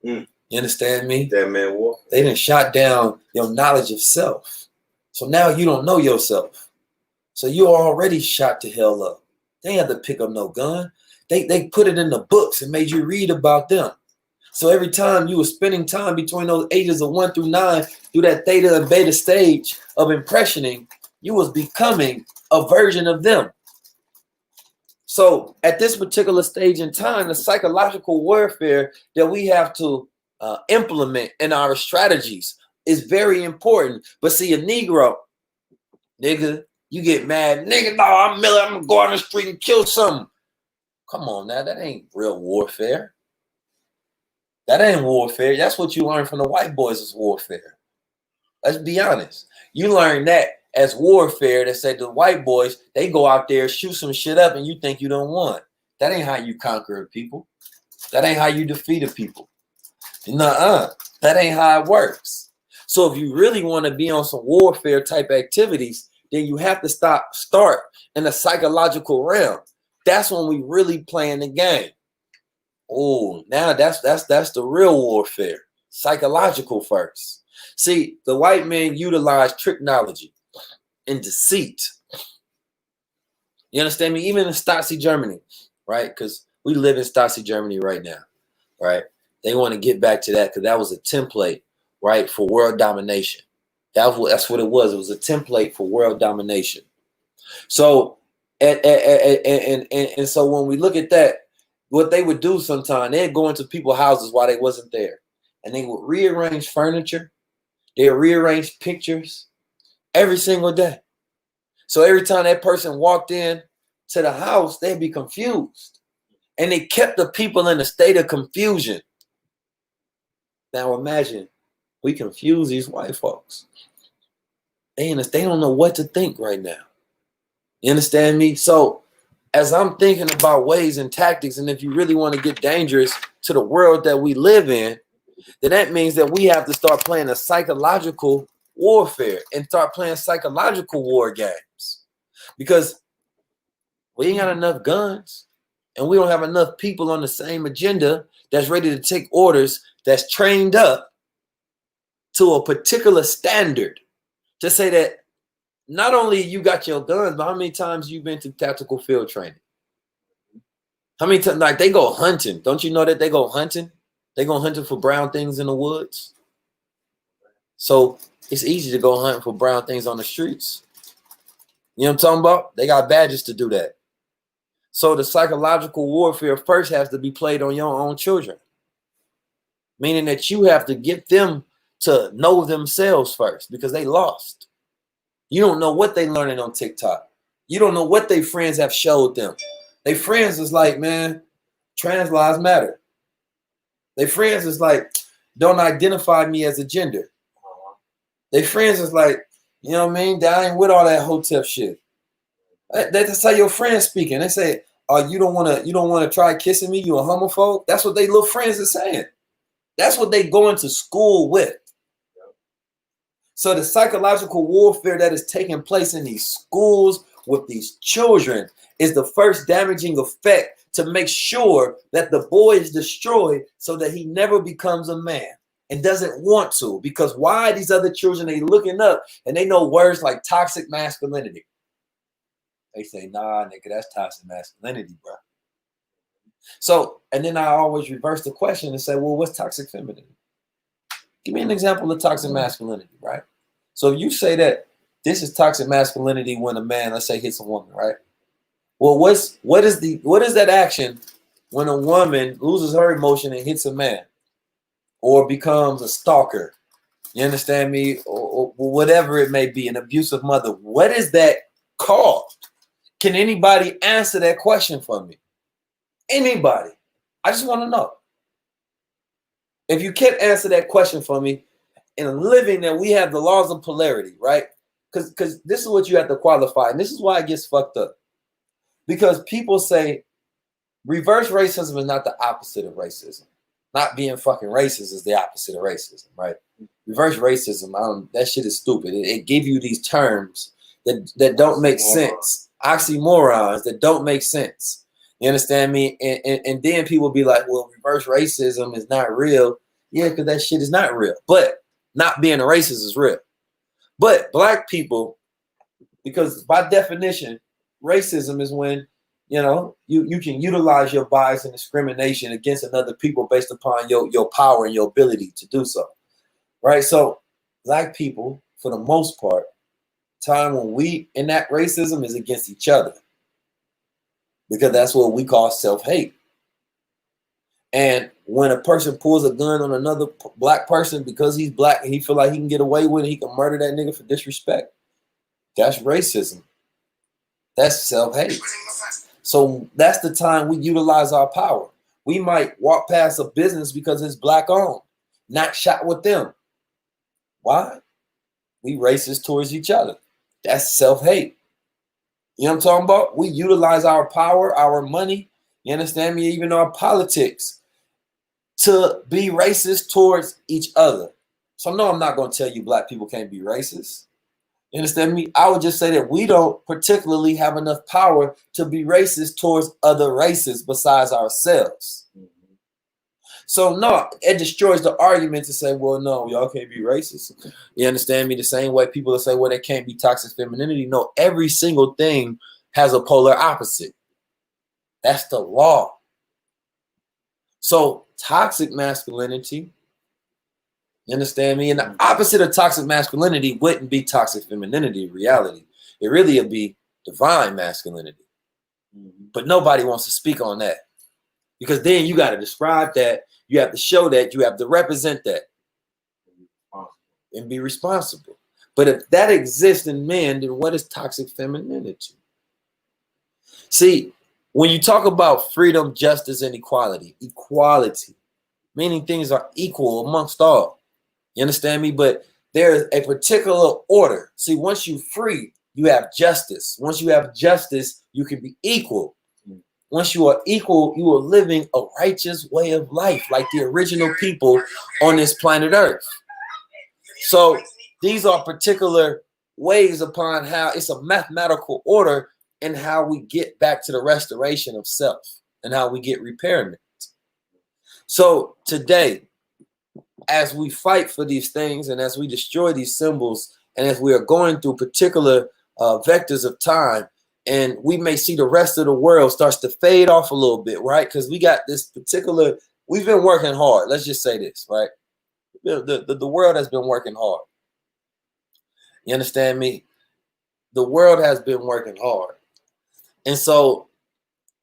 You understand me? That man walk. They didn't shot down your knowledge of self. So now you don't know yourself. So you're already shot to hell up. They ain't had to pick up no gun. They put it in the books and made you read about them. So every time you were spending time between those ages of 1 through 9 through that theta and beta stage of impressioning, you was becoming a version of them. So at this particular stage in time, the psychological warfare that we have to implement in our strategies is very important. But see, a Negro, nigga, you get mad, nigga, no, I'm Miller, I'm gonna go on the street and kill something. Come on now, that ain't real warfare. That ain't warfare. That's what you learn from the white boys is warfare. Let's be honest. You learn that as warfare that said the white boys, they go out there, shoot some shit up, and you think you don't won. That ain't how you conquer a people. That ain't how you defeat a people. Nuh-uh. That ain't how it works. So if you really want to be on some warfare type activities, then you have to start in the psychological realm. That's when we really playing the game. Oh, now that's the real warfare. Psychological first. See, the white man utilized technology and deceit. You understand me? Even in Stasi Germany, right? Because we live in Stasi Germany right now, right? They want to get back to that because that was a template, right, for world domination. That's what it was. It was a template for world domination. So, and so when we look at that, what they would do sometimes, they'd go into people's houses while they wasn't there, and they would rearrange furniture. They'd rearrange pictures every single day. So every time that person walked in to the house, they'd be confused, and they kept the people in a state of confusion. Now imagine we confuse these white folks. They don't know what to think right now. You understand me? So as I'm thinking about ways and tactics, and if you really want to get dangerous to the world that we live in, then that means that we have to start playing a psychological warfare and start playing psychological war games, because we ain't got enough guns and we don't have enough people on the same agenda that's ready to take orders, that's trained up to a particular standard to say that not only you got your guns, but how many times you've been to tactical field training? How many times, like, they go hunting? Don't you know that they go hunting? They go hunting for brown things in the woods. So it's easy to go hunting for brown things on the streets. You know what I'm talking about? They got badges to do that. So the psychological warfare first has to be played on your own children, meaning that you have to get them to know themselves first, because they lost. You don't know what they learning on TikTok. You don't know what their friends have showed them. Their friends is like, man, trans lives matter. Their friends is like, don't identify me as a gender. Their friends is like, you know what I mean? I ain't with all that hotel shit. That's how your friends speaking. They say, oh, you don't wanna try kissing me, you a homophobe? That's what they little friends are saying. That's what they going to school with. So the psychological warfare that is taking place in these schools with these children is the first damaging effect to make sure that the boy is destroyed so that he never becomes a man and doesn't want to. Because why? These other children, they looking up and they know words like toxic masculinity. They say, nah, nigga, that's toxic masculinity, bro. So, and then I always reverse the question and say, well, what's toxic femininity? Give me an example of toxic masculinity, right? So if you say that this is toxic masculinity when a man, let's say, hits a woman, right? Well, what is that action when a woman loses her emotion and hits a man, or becomes a stalker? You understand me? Or whatever it may be, an abusive mother. What is that called? Can anybody answer that question for me? Anybody? I just want to know. If you can't answer that question for me, in a living that we have the laws of polarity, right? Because this is what you have to qualify, and this is why it gets fucked up. Because people say reverse racism is not the opposite of racism. Not being fucking racist is the opposite of racism, right? Reverse racism, that shit is stupid. It give you these terms that don't make sense. Oxymorons that don't make sense. You understand me? And then people be like, well, reverse racism is not real. Yeah, because that shit is not real. But not being a racist is real. But black people, because by definition, racism is when, you know, you can utilize your bias and discrimination against another people based upon your power and your ability to do so. Right? So black people, for the most part, time when we enact racism is against each other. Because that's what we call self-hate. And when a person pulls a gun on another black person because he's black and he feel like he can get away with it, he can murder that nigga for disrespect. That's racism. That's self-hate. So that's the time we utilize our power. We might walk past a business because it's black owned, not shot with them. Why? We racist towards each other. That's self-hate. You know what I'm talking about? We utilize our power, our money, you understand me, even our politics, to be racist towards each other. So no, I'm not going to tell you black people can't be racist. You understand me? I would just say that we don't particularly have enough power to be racist towards other races besides ourselves. So no, it destroys the argument to say, well, no, y'all can't be racist. You understand me? The same way people will say, well, they can't be toxic femininity. No, every single thing has a polar opposite. That's the law. So toxic masculinity, you understand me? And the opposite of toxic masculinity wouldn't be toxic femininity in reality. It really would be divine masculinity. But nobody wants to speak on that. Because then you got to describe that. You have to show that. You have to represent that. And be responsible. But if that exists in men, then what is toxic femininity? See, when you talk about freedom, justice, and equality, meaning things are equal amongst all. You understand me? But there's a particular order. See, once you're free, you have justice. Once you have justice, you can be equal. Once you are equal, you are living a righteous way of life, like the original people on this planet Earth. So these are particular ways upon how it's a mathematical order and how we get back to the restoration of self and how we get repairment. So today, as we fight for these things and as we destroy these symbols and as we are going through particular vectors of time, and we may see the rest of the world starts to fade off a little bit, right? Because we got this particular, we've been working hard. Let's just say this, right? The world has been working hard. You understand me? The world has been working hard. And so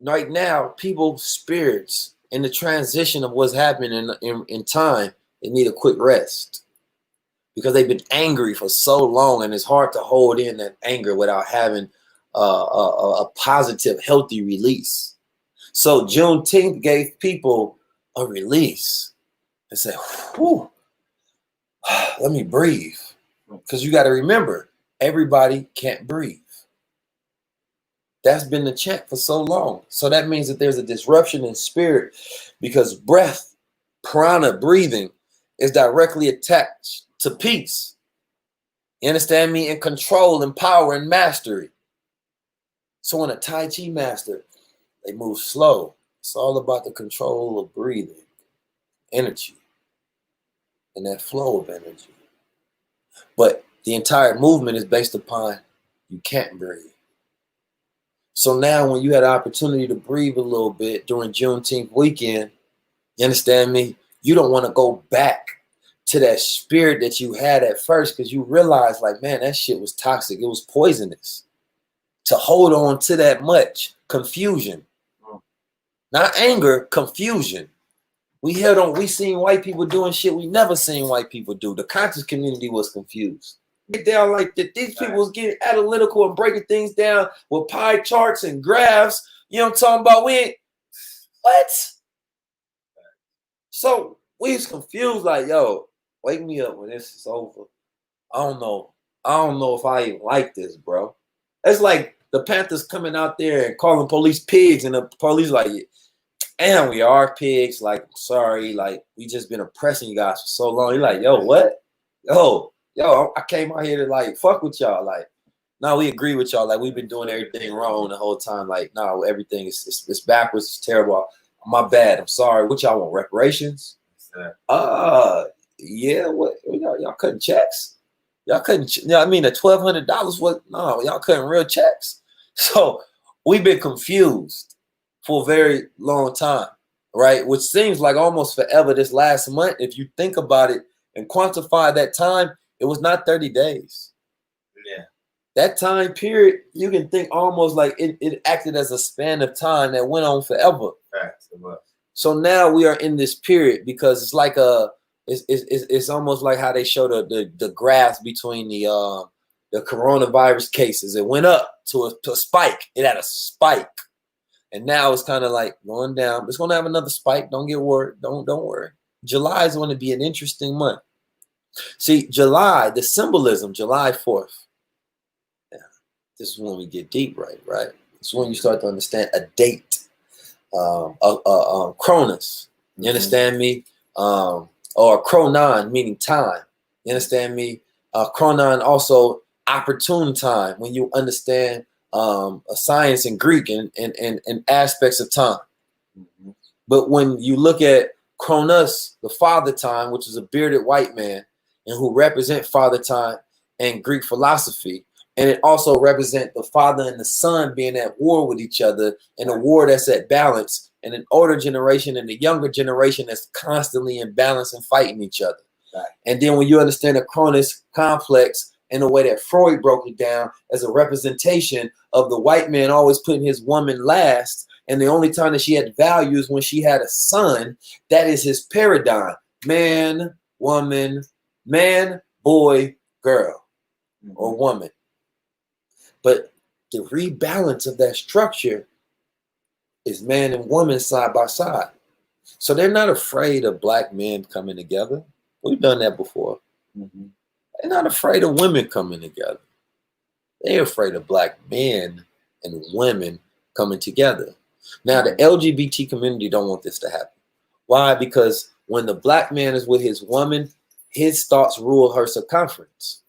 right now, people's spirits in the transition of what's happening in time, they need a quick rest because they've been angry for so long, and it's hard to hold in that anger without having a positive, healthy release. So Juneteenth gave people a release and said, whew, let me breathe. Because you got to remember, everybody can't breathe. That's been the chant for so long. So that means that there's a disruption in spirit because breath, prana, breathing, is directly attached to peace. You understand me? And control and power and mastery. So when a Tai Chi master, they move slow. It's all about the control of breathing, energy, and that flow of energy. But the entire movement is based upon you can't breathe. So now when you had an opportunity to breathe a little bit during Juneteenth weekend, you understand me? You don't want to go back to that spirit that you had at first because you realize like, man, that shit was toxic. It was poisonous. To hold on to that much confusion, not anger, confusion. We seen white people doing shit we never seen white people do. The conscious community was confused. Get down like that. These people was getting analytical and breaking things down with pie charts and graphs. You know what I'm talking about? What? So we was confused like, yo, wake me up when this is over. I don't know if I even like this, bro. It's like the Panthers coming out there and calling police pigs, and the police like, and we are pigs. Like, sorry, like we just been oppressing you guys for so long. You're like, yo, what? Yo, I came out here to like fuck with y'all. Like, no, we agree with y'all. Like, we've been doing everything wrong the whole time. Like, no, everything is backwards. It's terrible. My bad. I'm sorry. What y'all want? Reparations? Yeah. What? Y'all cutting checks? Y'all couldn't, you know what I mean? The $1,200 was, no, y'all couldn't real checks. So we've been confused for a very long time, right? Which seems like almost forever this last month. If you think about it and quantify that time, it was not 30 days. Yeah. That time period, you can think almost like it acted as a span of time that went on forever. Right. So now we are in this period because it's like it's almost like how they show the graphs between the coronavirus cases. It went up to a spike. It had a spike, and now it's kind of like going down. It's going to have another spike. Don't get worried. Don't worry. July is going to be an interesting month. See, July, the symbolism, July 4th. Yeah, this is when we get deep, right? This is when you start to understand a date, Cronus. You understand me? Or chronon, meaning time. You understand me? Chronon also opportune time, when you understand science in Greek and aspects of time. Mm-hmm. But when you look at Kronos, the father time, which is a bearded white man, and who represent father time in Greek philosophy, and it also represents the father and the son being at war with each other, in a war that's at balance, and an older generation and the younger generation that's constantly in balance and fighting each other. Right. And then when you understand the Cronus complex in the way that Freud broke it down as a representation of the white man always putting his woman last, and the only time that she had value is when she had a son. That is his paradigm: man, woman, man, boy, girl, or woman. But the rebalance of that structure is man and woman side by side. So they're not afraid of black men coming together. We've done that before. Mm-hmm. They're not afraid of women coming together. They're afraid of black men and women coming together. Now, the LGBT community don't want this to happen. Why? Because when the black man is with his woman, his thoughts rule her circumference.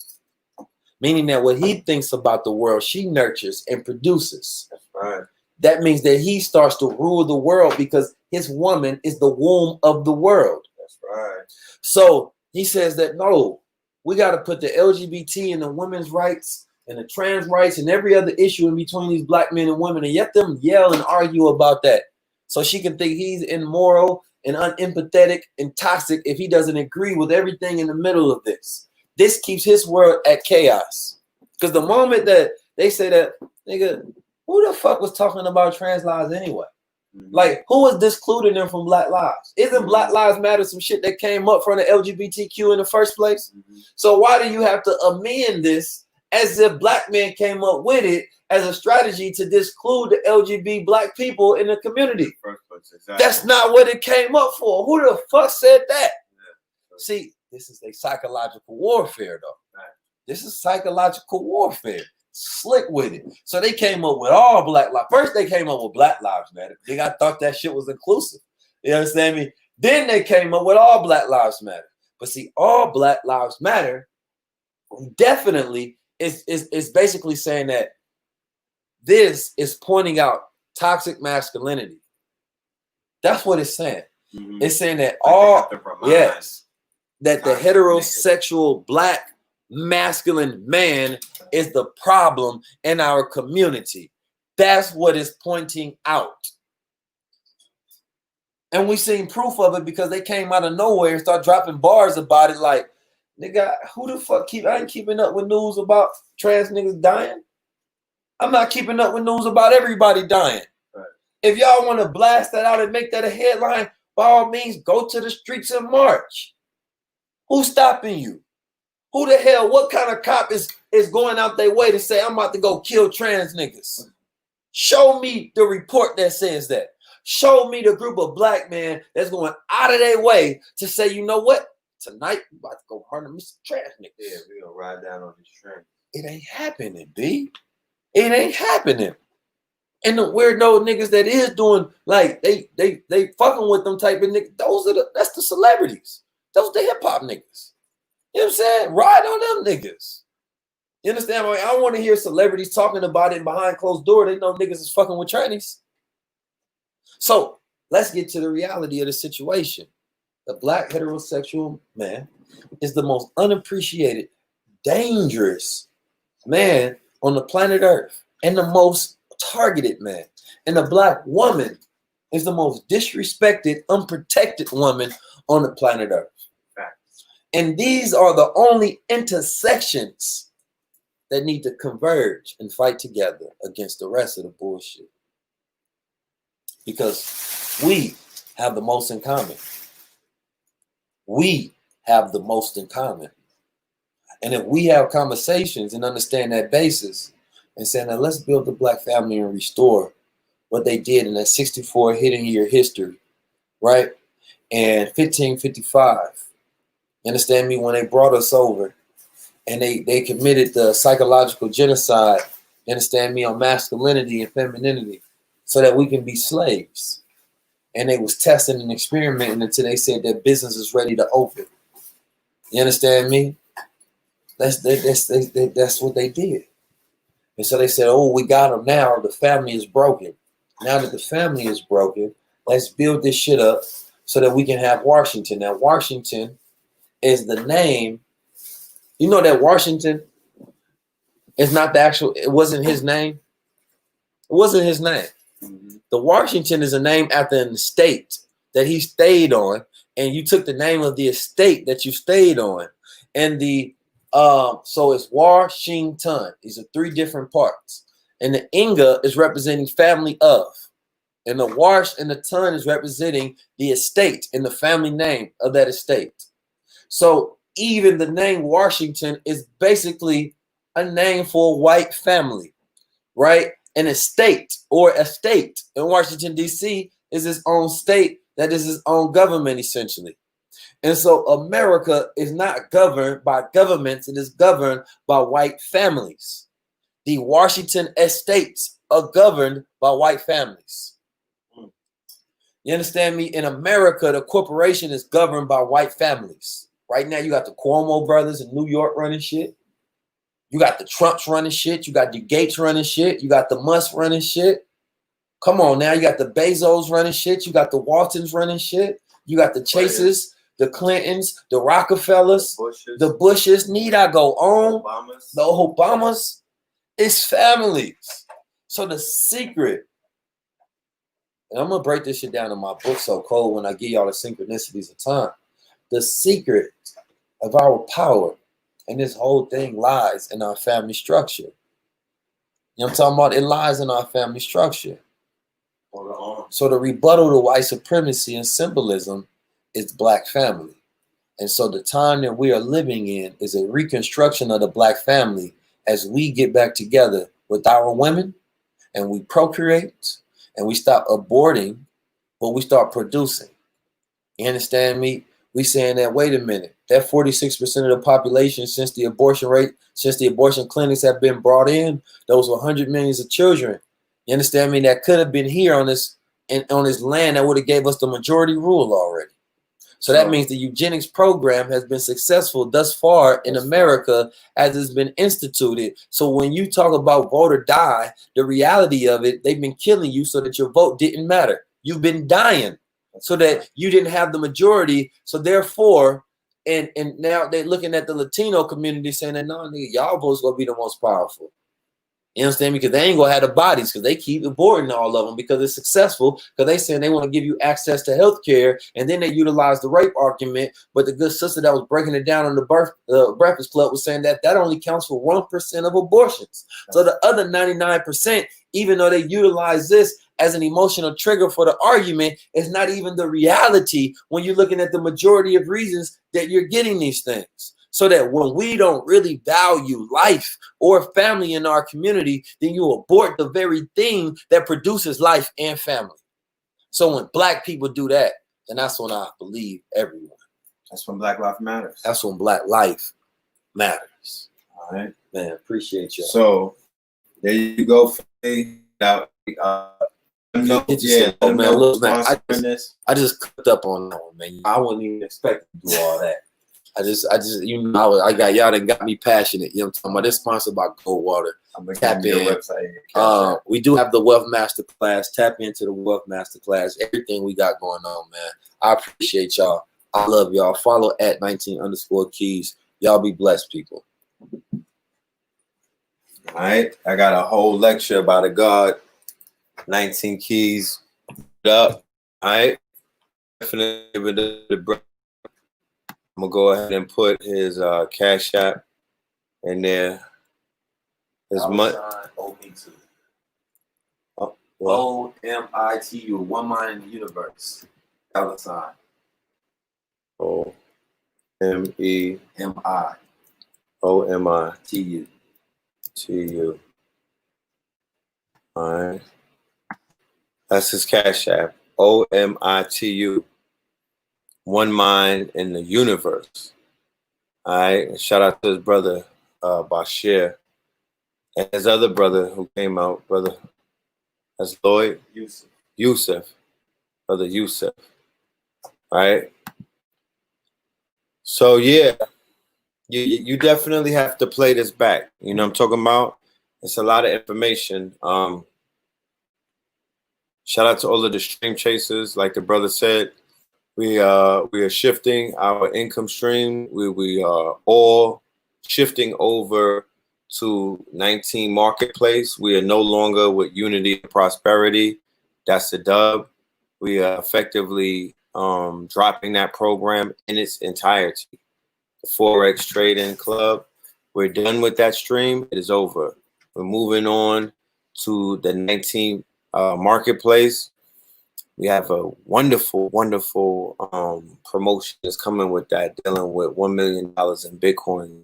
Meaning that what he thinks about the world, she nurtures and produces. That's right. That means that he starts to rule the world because his woman is the womb of the world. That's right. So he says that, no, we got to put the LGBT and the women's rights and the trans rights and every other issue in between these black men and women, and let them yell and argue about that. So she can think he's immoral and unempathetic and toxic if he doesn't agree with everything in the middle of this. This keeps his world at chaos. Because the moment that they say that, nigga, who the fuck was talking about trans lives anyway? Mm-hmm. Like, who was discluding them from Black Lives? Isn't Black Lives Matter some shit that came up from the LGBTQ in the first place? Mm-hmm. So why do you have to amend this as if black men came up with it as a strategy to disclude the LGBT black people in the community? First place, exactly. That's not what it came up for. Who the fuck said that? Yeah. See, this is a psychological warfare, though. Right. This is psychological warfare. Slick with it. So they came up with all black lives. First, they came up with Black Lives Matter. I thought that shit was inclusive. You understand me? Then they came up with all Black Lives Matter. But see, all Black Lives Matter definitely is basically saying that this is pointing out toxic masculinity. That's what it's saying. Mm-hmm. It's saying that that the heterosexual black masculine man is the problem in our community. That's what it's pointing out. And we seen proof of it because they came out of nowhere and start dropping bars about it. Like, nigga, who the fuck I ain't keeping up with news about trans niggas dying. I'm not keeping up with news about everybody dying. Right. If y'all want to blast that out and make that a headline, by all means, go to the streets and march. Who's stopping you? Who the hell, what kind of cop is going out their way to say, I'm about to go kill trans niggas? Show me the report that says that. Show me the group of black men that's going out of their way to say, you know what? Tonight, we about to go murder Mr. Trans niggas. Yeah, we're going to ride down on this train. It ain't happening, B. It ain't happening. And the weirdo niggas that is doing, like, they fucking with them type of niggas, that's the celebrities. Those the hip-hop niggas. You know what I'm saying? Ride on them niggas. You understand? I don't want to hear celebrities talking about it behind closed door. They know niggas is fucking with trannies. So let's get to the reality of the situation. The black heterosexual man is the most unappreciated, dangerous man on the planet Earth and the most targeted man. And the black woman is the most disrespected, unprotected woman on the planet Earth. And these are the only intersections that need to converge and fight together against the rest of the bullshit. Because we have the most in common. We have the most in common. And if we have conversations and understand that basis and say, now let's build the black family and restore what they did in that 64 hidden year history, right? And 1555. You understand me? When they brought us over and they committed the psychological genocide, you understand me, on masculinity and femininity so that we can be slaves. And they was testing and experimenting until they said their business is ready to open. You understand me? That's what they did. And so they said, oh, we got them now. The family is broken. Now that the family is broken, let's build this shit up so that we can have Washington. Now, Washington is the name. You know that Washington is not the actual, it wasn't his name. It wasn't his name. Mm-hmm. The Washington is a name after an estate that he stayed on, and you took the name of the estate that you stayed on. And the so it's Washington. These are three different parts. And the Inga is representing family of. And the Wash and the Ton is representing the estate and the family name of that estate. So even the name Washington is basically a name for a white family, right? An estate or a state in Washington, D.C. is its own state that is its own government, essentially. And so America is not governed by governments. It is governed by white families. The Washington estates are governed by white families. You understand me? In America, the corporation is governed by white families. Right now, you got the Cuomo brothers in New York running shit. You got the Trumps running shit. You got the Gates running shit. You got the Musk running shit. Come on now. You got the Bezos running shit. You got the Waltons running shit. You got the Chases, the Clintons, the Rockefellers, the Bushes. Need I go on? The Obamas. It's families. So the secret, and I'm going to break this shit down in my book, So Cold, when I give y'all the synchronicities of time. The secret of our power and this whole thing lies in our family structure. You know what I'm talking about? It lies in our family structure. So the rebuttal to white supremacy and symbolism is black family. And so the time that we are living in is a reconstruction of the black family as we get back together with our women and we procreate and we stop aborting, but we start producing. You understand me? We saying that, wait a minute, that 46% of the population since the abortion rate, since the abortion clinics have been brought in, those were 100 millions of children. You understand me? That could have been here on this land that would have gave us the majority rule already. So that means the eugenics program has been successful thus far in America as it's been instituted. So when you talk about vote or die, the reality of it, they've been killing you so that your vote didn't matter. You've been dying so that you didn't have the majority. So therefore, and now they're looking at the Latino community saying that, no, nigga, y'all votes gonna be the most powerful. You understand me? Because they ain't gonna have the bodies because they keep aborting all of them because it's successful, because they saying they want to give you access to health care, and then they utilize the rape argument. But the good sister that was breaking it down on the Breakfast Club was saying that only counts for 1% of abortions. So the other 99%, even though they utilize this as an emotional trigger for the argument, is not even the reality when you're looking at the majority of reasons that you're getting these things. So that when we don't really value life or family in our community, then you abort the very thing that produces life and family. So when black people do that, then that's when I believe everyone. That's when Black Life Matters. That's when Black life matters. All right. Man, appreciate you. So there you go. Out. Man, look, man, I just cooked up on that one, man. I wouldn't even expect to do all that. I just, you know, I got y'all that got me passionate. You know what I'm talking about? This sponsored by Goldwater. Tap in. We do have the Wealth Master Class. Tap into the Wealth Master Class. Everything we got going on, man. I appreciate y'all. I love y'all. Follow at 19_keys. Y'all be blessed, people. All right. I got a whole lecture about a God. 19 keys. Up. All right. Definitely I'm gonna go ahead and put his Cash App in there. His money. OMITU, one mind in the universe. Dollar sign. OMITU. All right. That's his Cash App. OMITU. One mind in the universe. All right. And shout out to his brother, Bashir. And his other brother who came out, brother. That's Lloyd. Yusuf. Brother Yusuf. All right. So, yeah. you definitely have to play this back. You know what I'm talking about? It's a lot of information. Shout out to all of the stream chasers. Like the brother said, we are shifting our income stream. We are all shifting over to 19 Marketplace. We are no longer with Unity and Prosperity. That's the dub. We are effectively dropping that program in its entirety. The Forex Trading Club. We're done with that stream. It is over. We're moving on to the 19 Marketplace. We have a wonderful, wonderful promotion that's coming with that, dealing with $1 million in Bitcoin.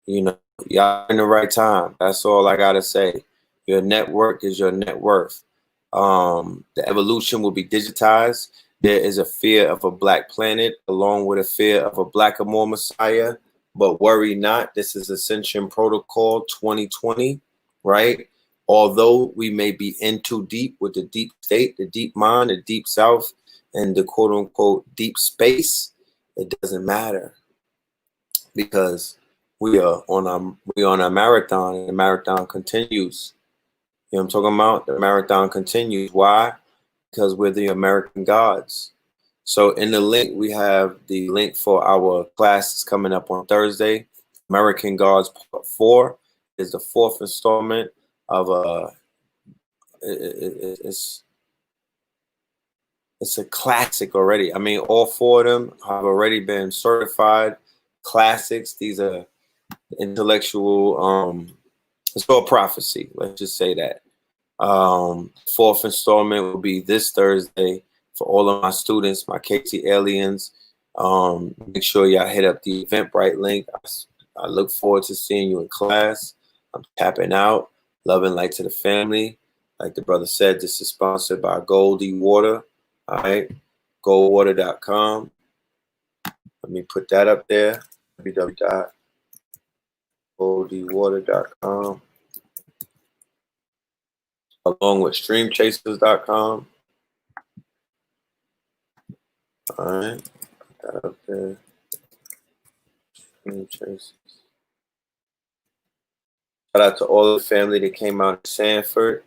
You know, y'all in the right time. That's all I gotta say. Your network is your net worth. The evolution will be digitized. There is a fear of a black planet, along with a fear of a black Amor Messiah. But worry not. This is Ascension Protocol 2020, right? Although we may be in too deep with the deep state, the deep mind, the deep south, and the quote unquote deep space, it doesn't matter, because we are on a marathon, and the marathon continues. You know what I'm talking about? The marathon continues. Why? Because we're the American gods. So in the link, we have the link for our classes coming up on Thursday. American Gods Part 4 is the 4th installment of it's a classic already. I mean, all 4 of them have already been certified classics. These are intellectual, it's all prophecy. Let's just say that. 4th installment will be this Thursday for all of my students, my KT aliens. Make sure y'all hit up the Eventbrite link. I look forward to seeing you in class. I'm tapping out. Love and light to the family. Like the brother said, this is sponsored by Goldie Water. All right, goldwater.com. Let me put that up there. www.goldiewater.com. Along with STREAMCHASERZ.com. All right, put that up there. STREAMCHASERZ. Shout out to all the family that came out in Sanford,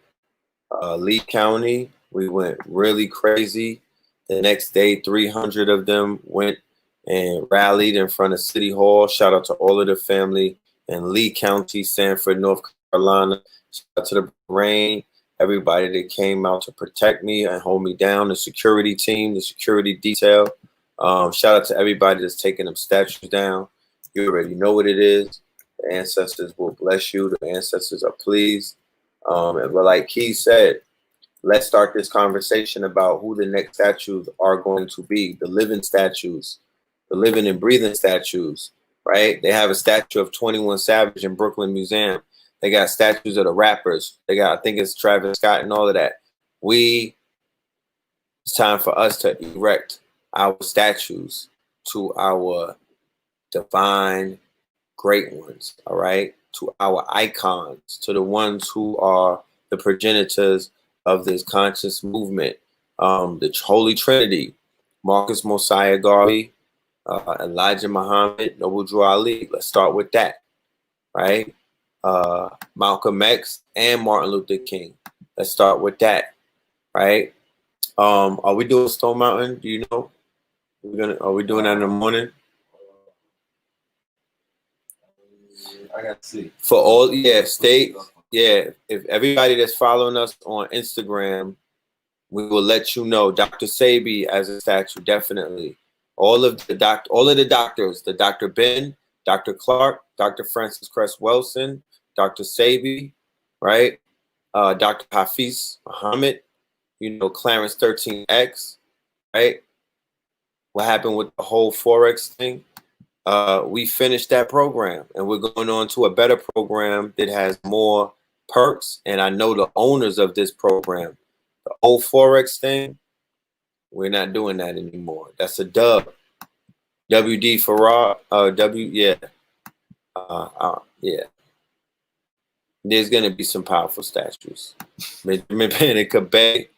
Lee County. We went really crazy. The next day, 300 of them went and rallied in front of City Hall. Shout out to all of the family in Lee County, Sanford, North Carolina. Shout out to the rain, everybody that came out to protect me and hold me down, the security team, the security detail. Shout out to everybody that's taking them statues down. You already know what it is. The ancestors will bless you. The ancestors are pleased. But like Key said, let's start this conversation about who the next statues are going to be. The living statues, the living and breathing statues, right? They have a statue of 21 Savage in Brooklyn Museum. They got statues of the rappers. They got, I think it's Travis Scott and all of that. It's time for us to erect our statues to our divine great ones, all right? To our icons, to the ones who are the progenitors of this conscious movement, the Holy Trinity, Marcus Mosiah Garvey, Elijah Muhammad, Noble Drew Ali. Let's start with that, right? Malcolm X and Martin Luther King. Let's start with that, right? Are we doing Stone Mountain? Do you know? Are we doing that in the morning? I got to see. For all, yeah, state, yeah. If everybody that's following us on Instagram, we will let you know. Dr. Sabi as a statue, definitely. All of the doctors, the Dr. Ben, Dr. Clark, Dr. Francis Cress Wilson, Dr. Sabi, right? Dr. Hafiz Muhammad, you know, Clarence 13X, right? What happened with the whole Forex thing? We finished that program, and we're going on to a better program that has more perks. And I know the owners of this program. The old Forex thing, we're not doing that anymore. That's a dub. WD Farrar, yeah. Yeah. There's going to be some powerful statues. Benjamin Banneker Bay,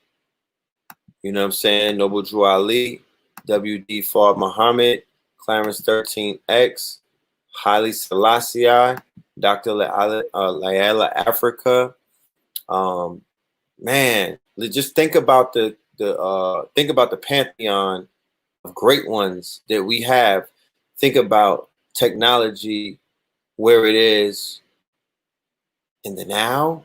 you know what I'm saying? Noble Drew Ali, WD Farrar Muhammad, Clarence 13X, Haile Selassie, Dr. Layla Africa. Man, just think about the pantheon of great ones that we have. Think about technology, where it is in the now,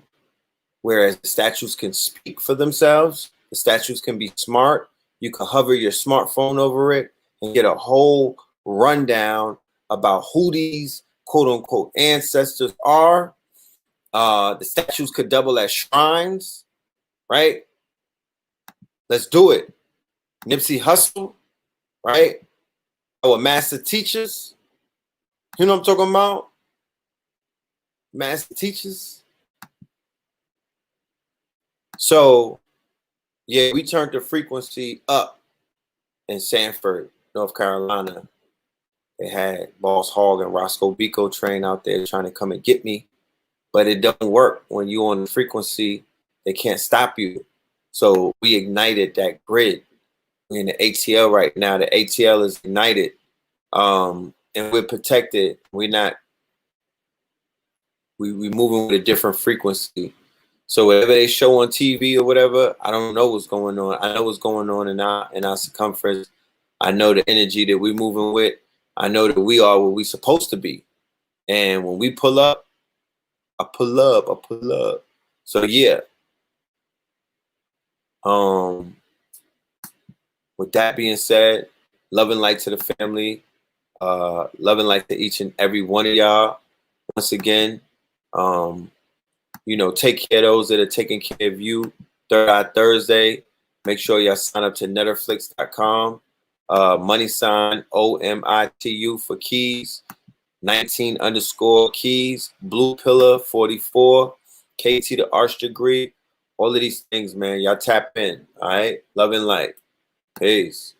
whereas the statues can speak for themselves. The statues can be smart. You can hover your smartphone over it and get a whole rundown about who these quote unquote ancestors are. The statues could double as shrines, right? Let's do it. Nipsey Hussle, right? Our master teachers. You know what I'm talking about? Master teachers. So, yeah, we turned the frequency up in Sanford, North Carolina. They had Boss Hogg and Roscoe Biko train out there trying to come and get me. But it doesn't work when you're on the frequency. They can't stop you. So we ignited that grid. We're in the ATL right now. The ATL is ignited. And we're protected. We're not, we moving with a different frequency. So whatever they show on TV or whatever, I don't know what's going on. I know what's going on in our circumference. I know the energy that we're moving with. I know that we are where we're supposed to be. And when we pull up, I pull up. So yeah. With that being said, love and light to the family. Love and light to each and every one of y'all. Once again, you know, take care of those that are taking care of you. Third Eye Thursday. Make sure y'all sign up to netterflix.com. Money sign OMITU for keys. 19_keys. Blue Pillar 44. KT the Arch Degree. All of these things, man. Y'all tap in. All right. Love and light. Peace.